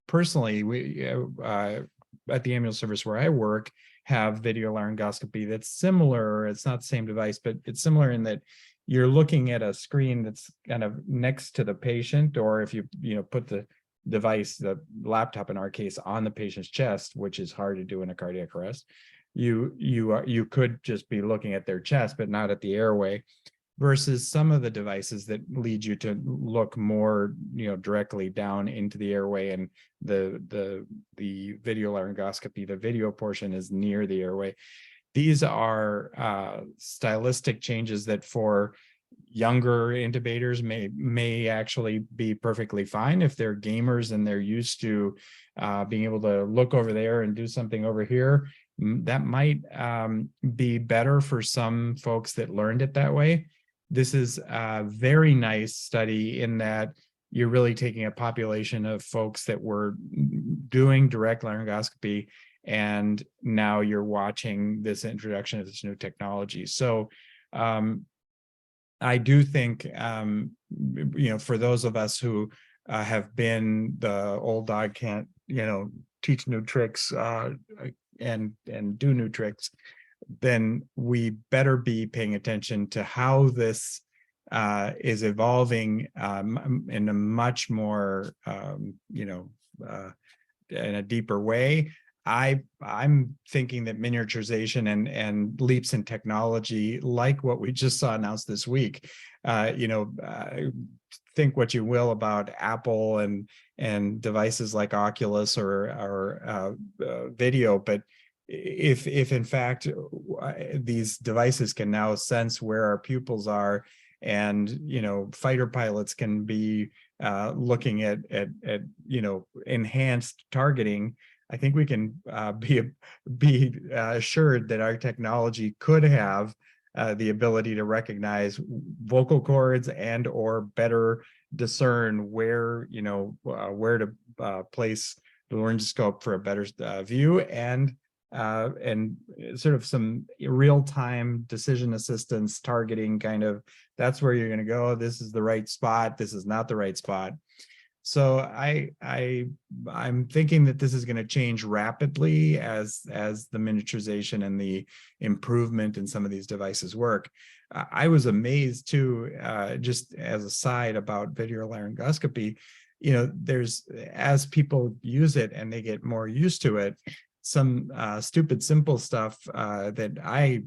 [SPEAKER 3] personally, we at the ambulance service where I work have video laryngoscopy that's similar. It's not the same device, but it's similar in that you're looking at a screen that's kind of next to the patient, or if you put the device, the laptop in our case, on the patient's chest, which is hard to do in a cardiac arrest, you could just be looking at their chest, but not at the airway, versus some of the devices that lead you to look more, directly down into the airway, and the video laryngoscopy, the video portion is near the airway. These are stylistic changes that for younger intubators may actually be perfectly fine if they're gamers and they're used to being able to look over there and do something over here. That might be better for some folks that learned it that way. This is a very nice study in that you're really taking a population of folks that were doing direct laryngoscopy, and now you're watching this introduction of this new technology. So I do think, for those of us who have been the old dog can't, teach new tricks and do new tricks, then we better be paying attention to how this is evolving in a much more, in a deeper way. I'm thinking that miniaturization and leaps in technology, like what we just saw announced this week, think what you will about Apple and devices like Oculus or video, but if in fact these devices can now sense where our pupils are, and fighter pilots can be looking at enhanced targeting I think we can be assured that our technology could have the ability to recognize vocal cords and or better discern where, where to place the laryngoscope for a better view, and sort of some real-time decision assistance targeting, kind of, that's where you're going to go. This is the right spot. This is not the right spot. So I'm thinking that this is going to change rapidly as the miniaturization and the improvement in some of these devices work. I was amazed too, just as a side about video laryngoscopy, there's, as people use it and they get more used to it, some stupid, simple stuff that I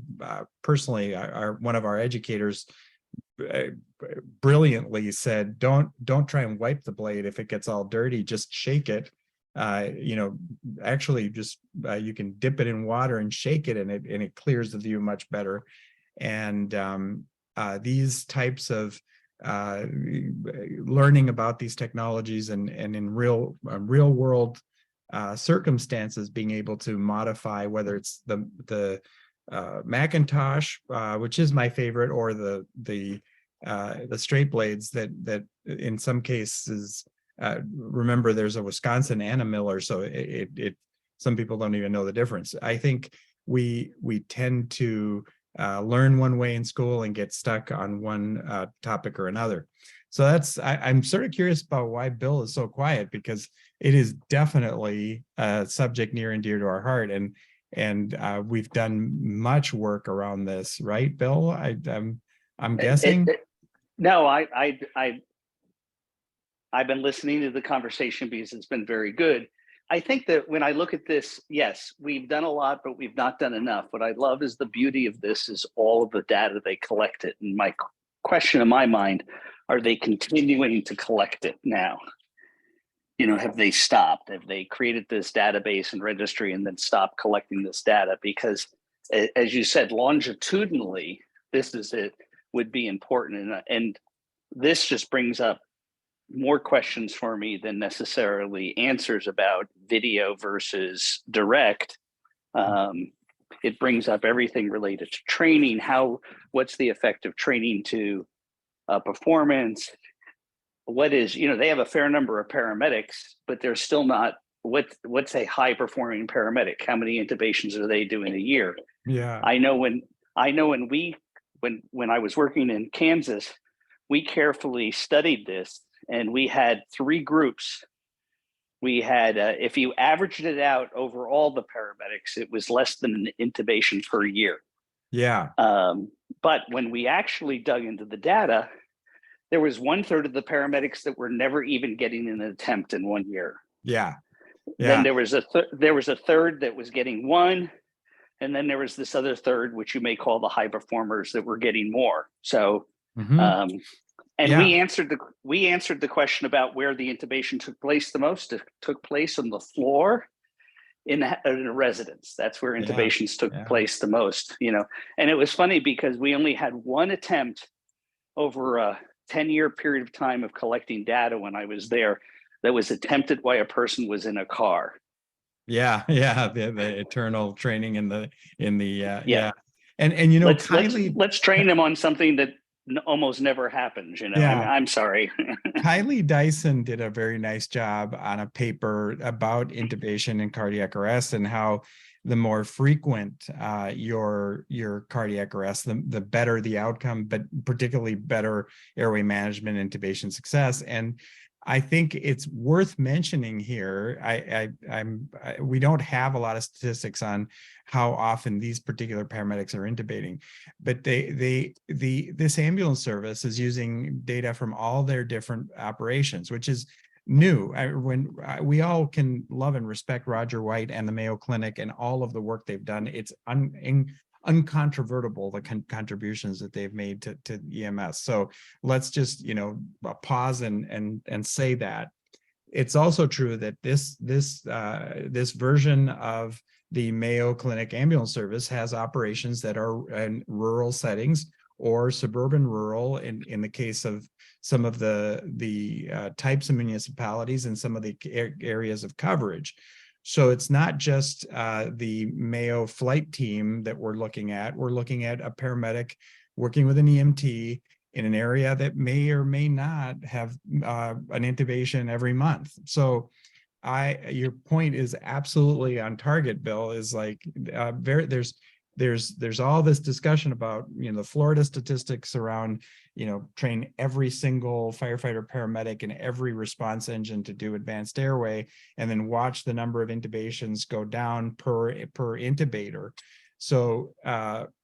[SPEAKER 3] personally, one of our educators brilliantly said, don't try and wipe the blade if it gets all dirty, just shake it. Actually just you can dip it in water and shake it, and it clears the view much better. And these types of learning about these technologies and in real world circumstances, being able to modify, whether it's the Macintosh, which is my favorite, or the straight blades that in some cases, remember, there's a Wisconsin and a Miller, so it some people don't even know the difference. I think we tend to learn one way in school and get stuck on one topic or another. So I'm sort of curious about why Bill is so quiet, because it is definitely a subject near and dear to our heart, and we've done much work around this, right, Bill? I'm guessing.
[SPEAKER 5] No, I've been listening to the conversation because it's been very good. I think that when I look at this, yes, we've done a lot, but we've not done enough. What I love is the beauty of this is all of the data they collected. And my question in my mind, are they continuing to collect it now? Have they stopped? Have they created this database and registry and then stopped collecting this data? Because as you said, longitudinally, would be important. And this just brings up more questions for me than necessarily answers about video versus direct. It brings up everything related to training. What's the effect of training to performance? They have a fair number of paramedics, but they're still not, what's a high performing paramedic? How many intubations are they doing a year?
[SPEAKER 3] Yeah.
[SPEAKER 5] I know when I was working in Kansas, we carefully studied this, and we had 3 groups. We had, if you averaged it out over all the paramedics, it was less than an intubation per year.
[SPEAKER 3] Yeah.
[SPEAKER 5] But when we actually dug into the data, there was 1/3 of the paramedics that were never even getting an attempt in 1 year.
[SPEAKER 3] Yeah.
[SPEAKER 5] Then there was a third that was getting 1. And then there was this other third, which you may call the high performers, that were getting more. So, we answered the question about where the intubation took place the most. It took place on the floor in a residence. That's where intubations took place the most. And it was funny because we only had 1 attempt over a 10-year period of time of collecting data when I was there that was attempted while a person was in a car.
[SPEAKER 3] The eternal training in the and
[SPEAKER 5] let's train them on something that almost never happens. I'm sorry.
[SPEAKER 3] Kylie Dyson did a very nice job on a paper about intubation and cardiac arrest, and how the more frequent your cardiac arrest, the better the outcome, but particularly better airway management, intubation success. And I think it's worth mentioning here. We don't have a lot of statistics on how often these particular paramedics are intubating, but this ambulance service is using data from all their different operations, which is new. When we all can love and respect Roger White and the Mayo Clinic and all of the work they've done, it's uncontrovertible, the contributions that they've made to EMS. So let's just pause and say that. It's also true that this version of the Mayo Clinic ambulance service has operations that are in rural settings or suburban rural, in the case of some of the types of municipalities and some of the areas of coverage. So it's not just the Mayo flight team that we're looking at. We're looking at a paramedic working with an EMT in an area that may or may not have an intubation every month. So your point is absolutely on target, Bill. Is like there's all this discussion about, you know, the Florida statistics around, you know, train every single firefighter, paramedic, and every response engine to do advanced airway, and then watch the number of intubations go down per intubator. So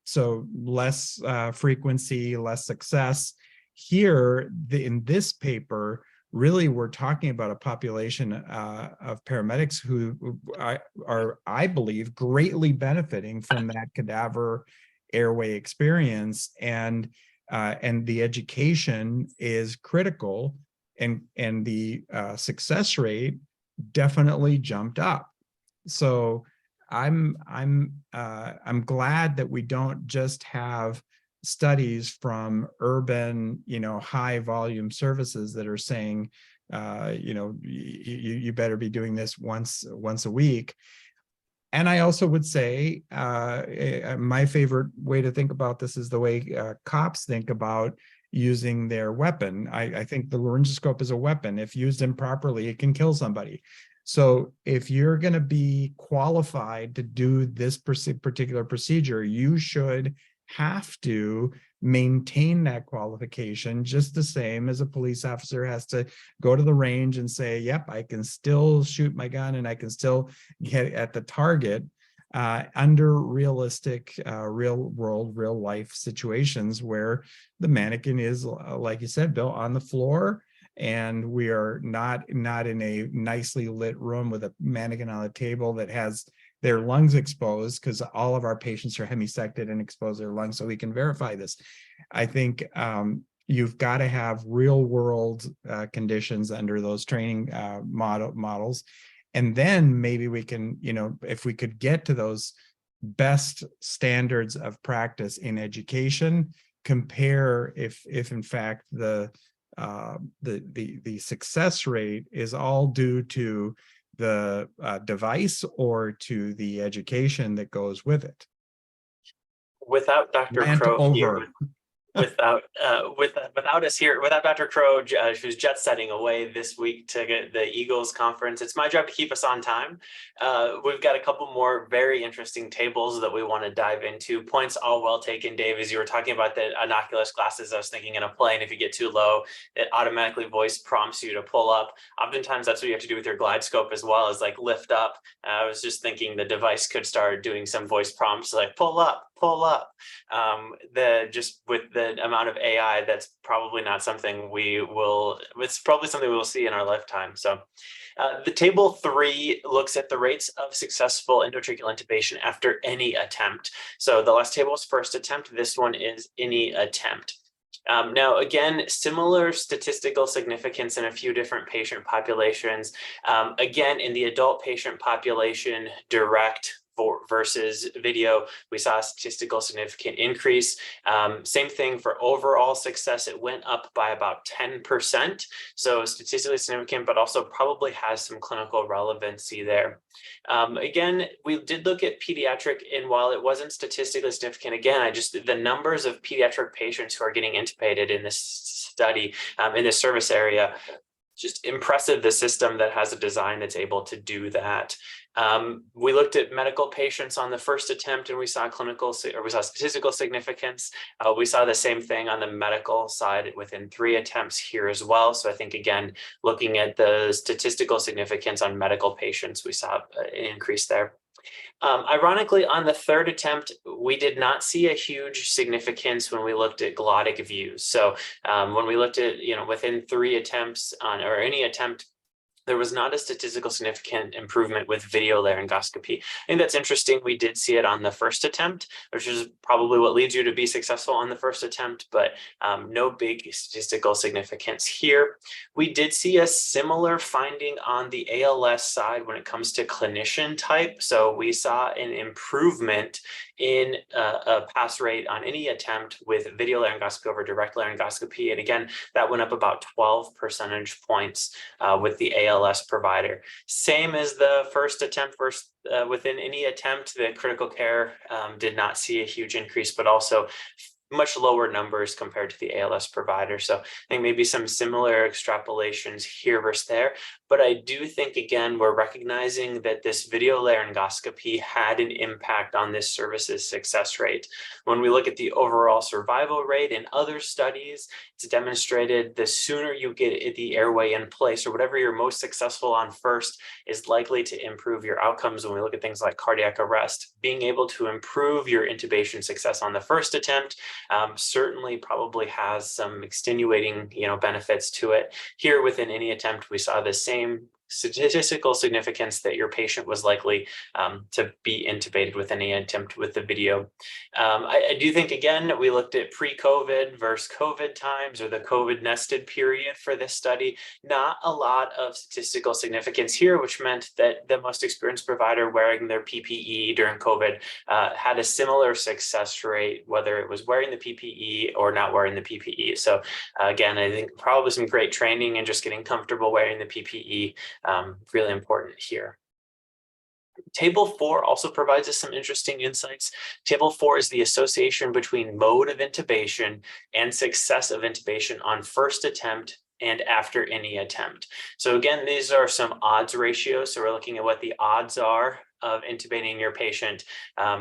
[SPEAKER 3] so less frequency, less success. Here in this paper, really, we're talking about a population of paramedics who are, I believe, greatly benefiting from that cadaver airway experience, and the education is critical, and the success rate definitely jumped up. So I'm glad that we don't just have studies from urban, you know, high volume services that are saying, you know, you better be doing this once a week. And I also would say, my favorite way to think about this is the way cops think about using their weapon. I think the laryngoscope is a weapon. If used improperly, it can kill somebody. So if you're going to be qualified to do this particular procedure, you should have to maintain that qualification, just the same as a police officer has to go to the range and say, yep, I can still shoot my gun and I can still get at the target under realistic, real world, real life situations where the mannequin is, like you said, Bill, on the floor, and we are not in a nicely lit room with a mannequin on the table that has their lungs exposed, because all of our patients are hemisected and expose their lungs, so we can verify this. I think you've got to have real world conditions under those training models. And then maybe we can, you know, if we could get to those best standards of practice in education, compare if in fact the success rate is all due to the device or to the education that goes with it.
[SPEAKER 2] Without Dr. Crow here, without us here, without Dr. Crow, who's jet setting away this week to get the Eagles conference, it's my job to keep us on time. We've got a couple more very interesting tables that we want to dive into. Points all well taken, Dave. As you were talking about the Oculus glasses, I was thinking in a plane, if you get too low, it automatically voice prompts you to pull up. Oftentimes that's what you have to do with your glide scope as well, is like lift up. I was just thinking the device could start doing some voice prompts like pull up, pull up. Just with the amount of AI, that's probably not something it's probably something we will see in our lifetime. So the table 3 looks at the rates of successful endotracheal intubation after any attempt. So the last table is first attempt. This one is any attempt. Now, again, similar statistical significance in a few different patient populations. Again, in the adult patient population, direct versus video, we saw a statistical significant increase. Same thing for overall success. It went up by about 10%. So statistically significant, but also probably has some clinical relevancy there. Again, we did look at pediatric, and while it wasn't statistically significant, again, the numbers of pediatric patients who are getting intubated in this study, in this service area, just impressive, the system that has a design that's able to do that. We looked at medical patients on the first attempt, and we saw statistical significance. We saw the same thing on the medical side within 3 attempts here as well. So I think, again, looking at the statistical significance on medical patients, we saw an increase there. Ironically, on the 3rd attempt, we did not see a huge significance when we looked at glottic views. So when we looked at, within 3 attempts or any attempt, there was not a statistical significant improvement with video laryngoscopy. I think that's interesting. We did see it on the first attempt, which is probably what leads you to be successful on the first attempt, but no big statistical significance here. We did see a similar finding on the ALS side when it comes to clinician type. So we saw an improvement in a pass rate on any attempt with video laryngoscopy over direct laryngoscopy. And again, that went up about 12 percentage points with the ALS provider. Same as the first attempt versus within any attempt, the critical care did not see a huge increase, but also much lower numbers compared to the ALS provider. So I think maybe some similar extrapolations here versus there. But I do think, again, we're recognizing that this video laryngoscopy had an impact on this service's success rate. When we look at the overall survival rate in other studies, it's demonstrated the sooner you get the airway in place, or whatever you're most successful on first, is likely to improve your outcomes. When we look at things like cardiac arrest, being able to improve your intubation success on the first attempt certainly probably has some extenuating, benefits to it. Here within any attempt, we saw the same statistical significance that your patient was likely to be intubated with any attempt with the video. I do think, again, we looked at pre-COVID versus COVID times, or the COVID nested period for this study. Not a lot of statistical significance here, which meant that the most experienced provider wearing their PPE during COVID had a similar success rate, whether it was wearing the PPE or not wearing the PPE. So again, I think probably some great training and just getting comfortable wearing the PPE. Really important here. Table 4 also provides us some interesting insights. Table 4 is the association between mode of intubation and success of intubation on first attempt and after any attempt. So again, these are some odds ratios. So we're looking at what the odds are of intubating your patient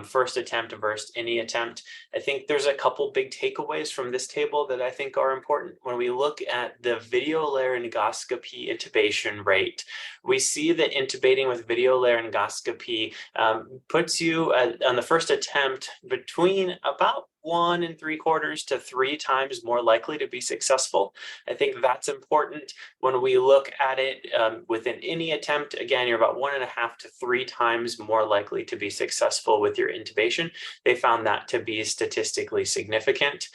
[SPEAKER 2] first attempt versus any attempt. I think there's a couple big takeaways from this table that I think are important. When we look at the video laryngoscopy intubation rate, we see that intubating with video laryngoscopy puts you on the first attempt between about 1 3/4 to 3 times more likely to be successful. I think that's important. When we look at it within any attempt, again, you're about 1.5 to 3 times more likely to be successful with your intubation. They found that to be statistically significant.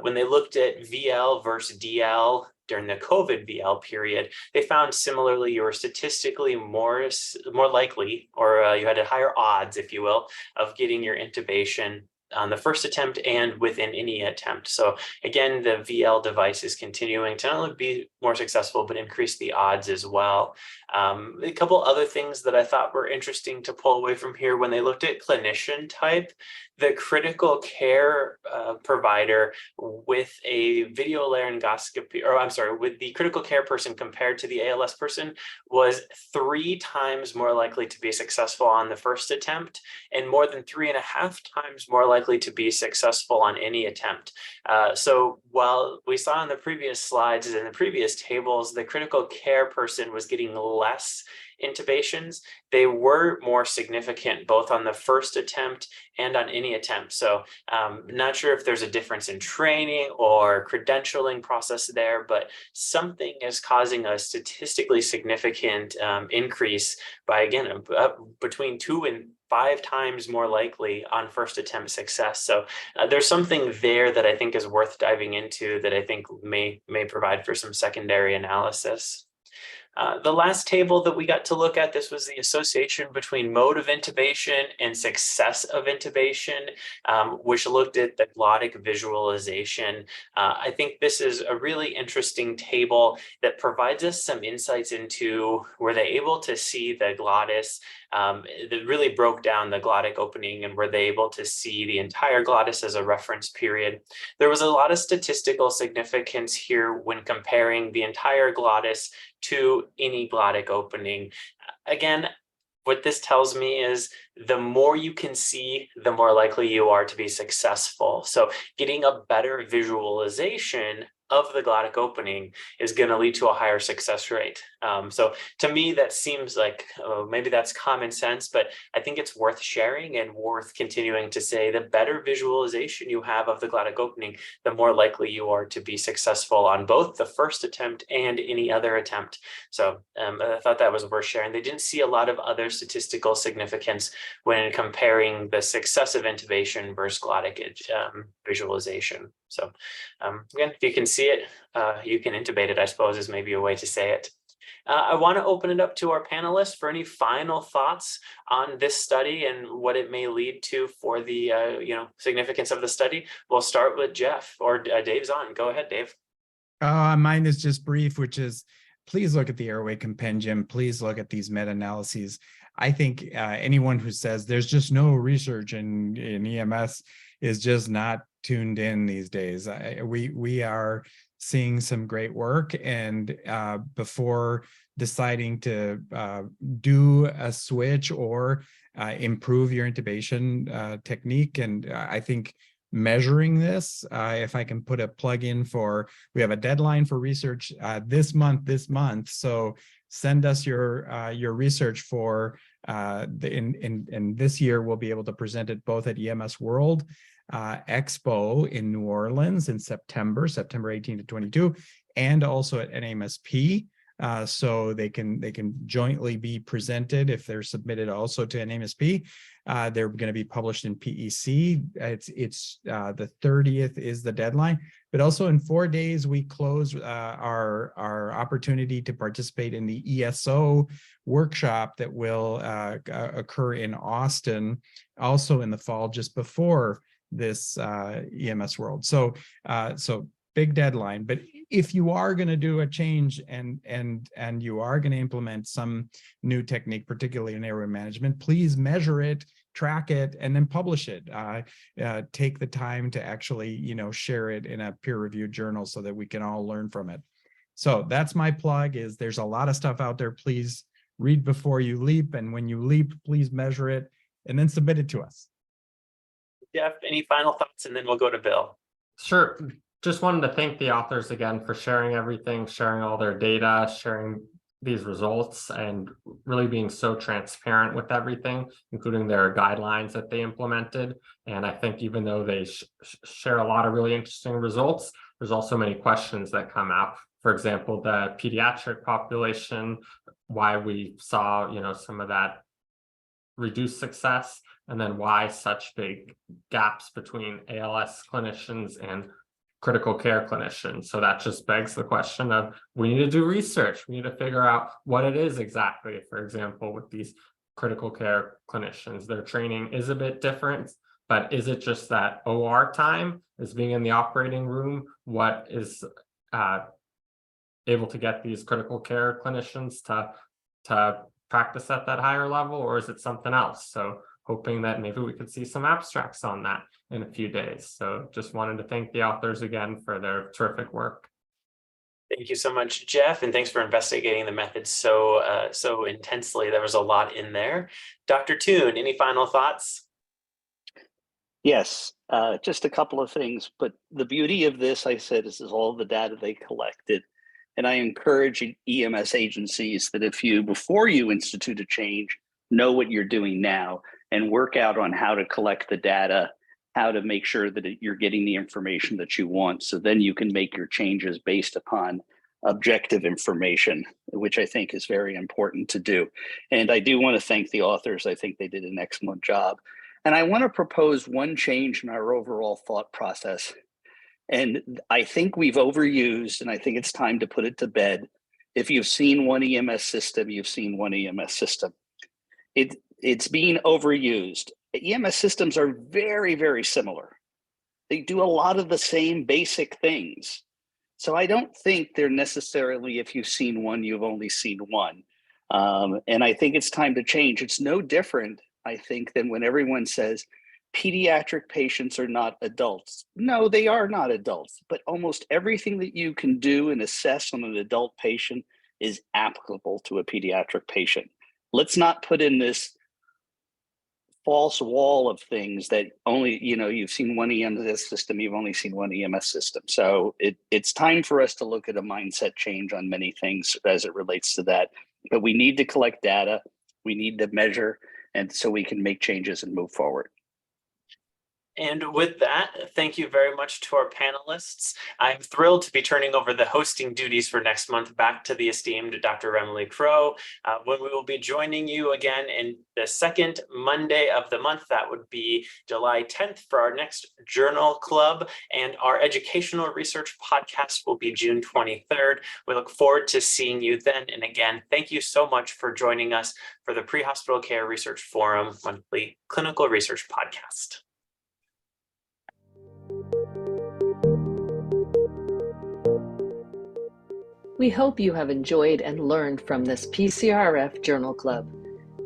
[SPEAKER 2] When they looked at VL versus DL during the COVID VL period, they found similarly you were statistically more likely, or you had a higher odds, if you will, of getting your intubation on the first attempt and within any attempt. So again, the VL device is continuing to not only be more successful, but increase the odds as well. A couple other things that I thought were interesting to pull away from here: when they looked at clinician type, the critical care provider with a video laryngoscopy, or I'm sorry, with the critical care person compared to the ALS person, was 3 times more likely to be successful on the first attempt, and more than 3.5 times more likely to be successful on any attempt. So while we saw in the previous slides and in the previous tables, the critical care person was getting less intubations, they were more significant both on the first attempt and on any attempt. So not sure if there's a difference in training or credentialing process there, but something is causing a statistically significant increase by, again, between 2 and 5 times more likely on first attempt success. So there's something there that I think is worth diving into, that I think may provide for some secondary analysis. The last table that we got to look at, this was the association between mode of intubation and success of intubation, which looked at the glottic visualization. I think this is a really interesting table that provides us some insights into, were they able to see the glottis, that really broke down the glottic opening, and were they able to see the entire glottis as a reference period. There was a lot of statistical significance here when comparing the entire glottis to any glottic opening. Again, what this tells me is the more you can see, the more likely you are to be successful. So getting a better visualization of the glottic opening is going to lead to a higher success rate. So to me, that seems like maybe that's common sense, but I think it's worth sharing and worth continuing to say the better visualization you have of the glottic opening, the more likely you are to be successful on both the first attempt and any other attempt. So I thought that was worth sharing. They didn't see a lot of other statistical significance when comparing the success of intubation versus glottic visualization. So again, if you can see it, you can intubate it, I suppose, is maybe a way to say it. I want to open it up to our panelists for any final thoughts on this study and what it may lead to for the significance of the study. We'll start with Jeff, or Dave's on. Go ahead, Dave.
[SPEAKER 3] Mine is just brief, which is please look at the airway compendium. Please look at these meta-analyses. I think anyone who says there's just no research in EMS is just not tuned in these days. We are seeing some great work, and before deciding to do a switch or improve your intubation technique, and I think measuring this, if I can put a plug in for, we have a deadline for research this month. So send us your research for in this year. We'll be able to present it both at EMS World Expo in New Orleans in September 18 to 22, and also at NAMSP. So they can jointly be presented if they're submitted also to NAMSP. They're going to be published in PEC. It's the 30th is the deadline, but also in 4 days we close our opportunity to participate in the ESO workshop that will occur in Austin, also in the fall, just before this EMS World. So big deadline. But if you are going to do a change and you are going to implement some new technique, particularly in airway management, please measure it, track it, and then publish it. Take the time to actually, share it in a peer-reviewed journal so that we can all learn from it. So that's my plug. Is there's a lot of stuff out there. Please read before you leap, and when you leap, please measure it and then submit it to us.
[SPEAKER 2] Jeff, any final thoughts, and then we'll go to Bill.
[SPEAKER 4] Sure. Just wanted to thank the authors again for sharing everything, sharing all their data, sharing these results, and really being so transparent with everything, including their guidelines that they implemented. And I think even though they share a lot of really interesting results, there's also many questions that come out. For example, the pediatric population, why we saw, some of that reduced success, and then why such big gaps between ALS clinicians and critical care clinicians. So that just begs the question of, we need to do research. We need to figure out what it is exactly. For example, with these critical care clinicians, their training is a bit different, but is it just that OR time is being in the operating room? What is able to get these critical care clinicians to practice at that higher level, or is it something else? So hoping that maybe we could see some abstracts on that in a few days. So just wanted to thank the authors again for their terrific work.
[SPEAKER 2] Thank you so much, Jeff, and thanks for investigating the methods so intensely. There was a lot in there. Dr. Toon, any final thoughts?
[SPEAKER 5] Yes, just a couple of things. But the beauty of this, I said, is all the data they collected. And I encourage EMS agencies that before you institute a change, know what you're doing now and work out on how to collect the data, how to make sure that you're getting the information that you want. So then you can make your changes based upon objective information, which I think is very important to do. And I do want to thank the authors. I think they did an excellent job. And I want to propose one change in our overall thought process. And I think we've overused, and I think it's time to put it to bed. If you've seen one EMS system, you've seen one EMS system. It's being overused. EMS systems are very, very similar. They do a lot of the same basic things. So I don't think they're necessarily, if you've seen one, you've only seen one. And I think it's time to change. It's no different, I think, than when everyone says pediatric patients are not adults. No, they are not adults, but almost everything that you can do and assess on an adult patient is applicable to a pediatric patient. Let's not put in this false wall of things that only, you've seen one EMS system, you've only seen one EMS system. So it's time for us to look at a mindset change on many things as it relates to that. But we need to collect data, we need to measure, and so we can make changes and move forward.
[SPEAKER 2] And with that, thank you very much to our panelists. I'm thrilled to be turning over the hosting duties for next month back to the esteemed Dr. Emily Crow, when we will be joining you again in the second Monday of the month. That would be July 10th for our next Journal Club, and our educational research podcast will be June 23rd. We look forward to seeing you then. And again, thank you so much for joining us for the Pre-Hospital Care Research Forum monthly clinical research podcast.
[SPEAKER 1] We hope you have enjoyed and learned from this PCRF Journal Club.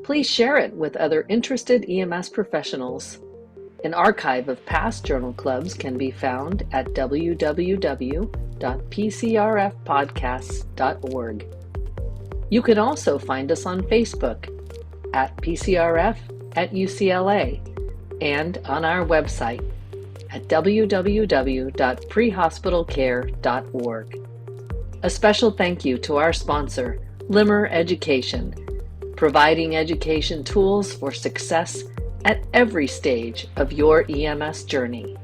[SPEAKER 1] Please share it with other interested EMS professionals. An archive of past journal clubs can be found at www.pcrfpodcasts.org. You can also find us on Facebook at PCRF at UCLA and on our website at www.prehospitalcare.org. A special thank you to our sponsor, Limmer Education, providing education tools for success at every stage of your EMS journey.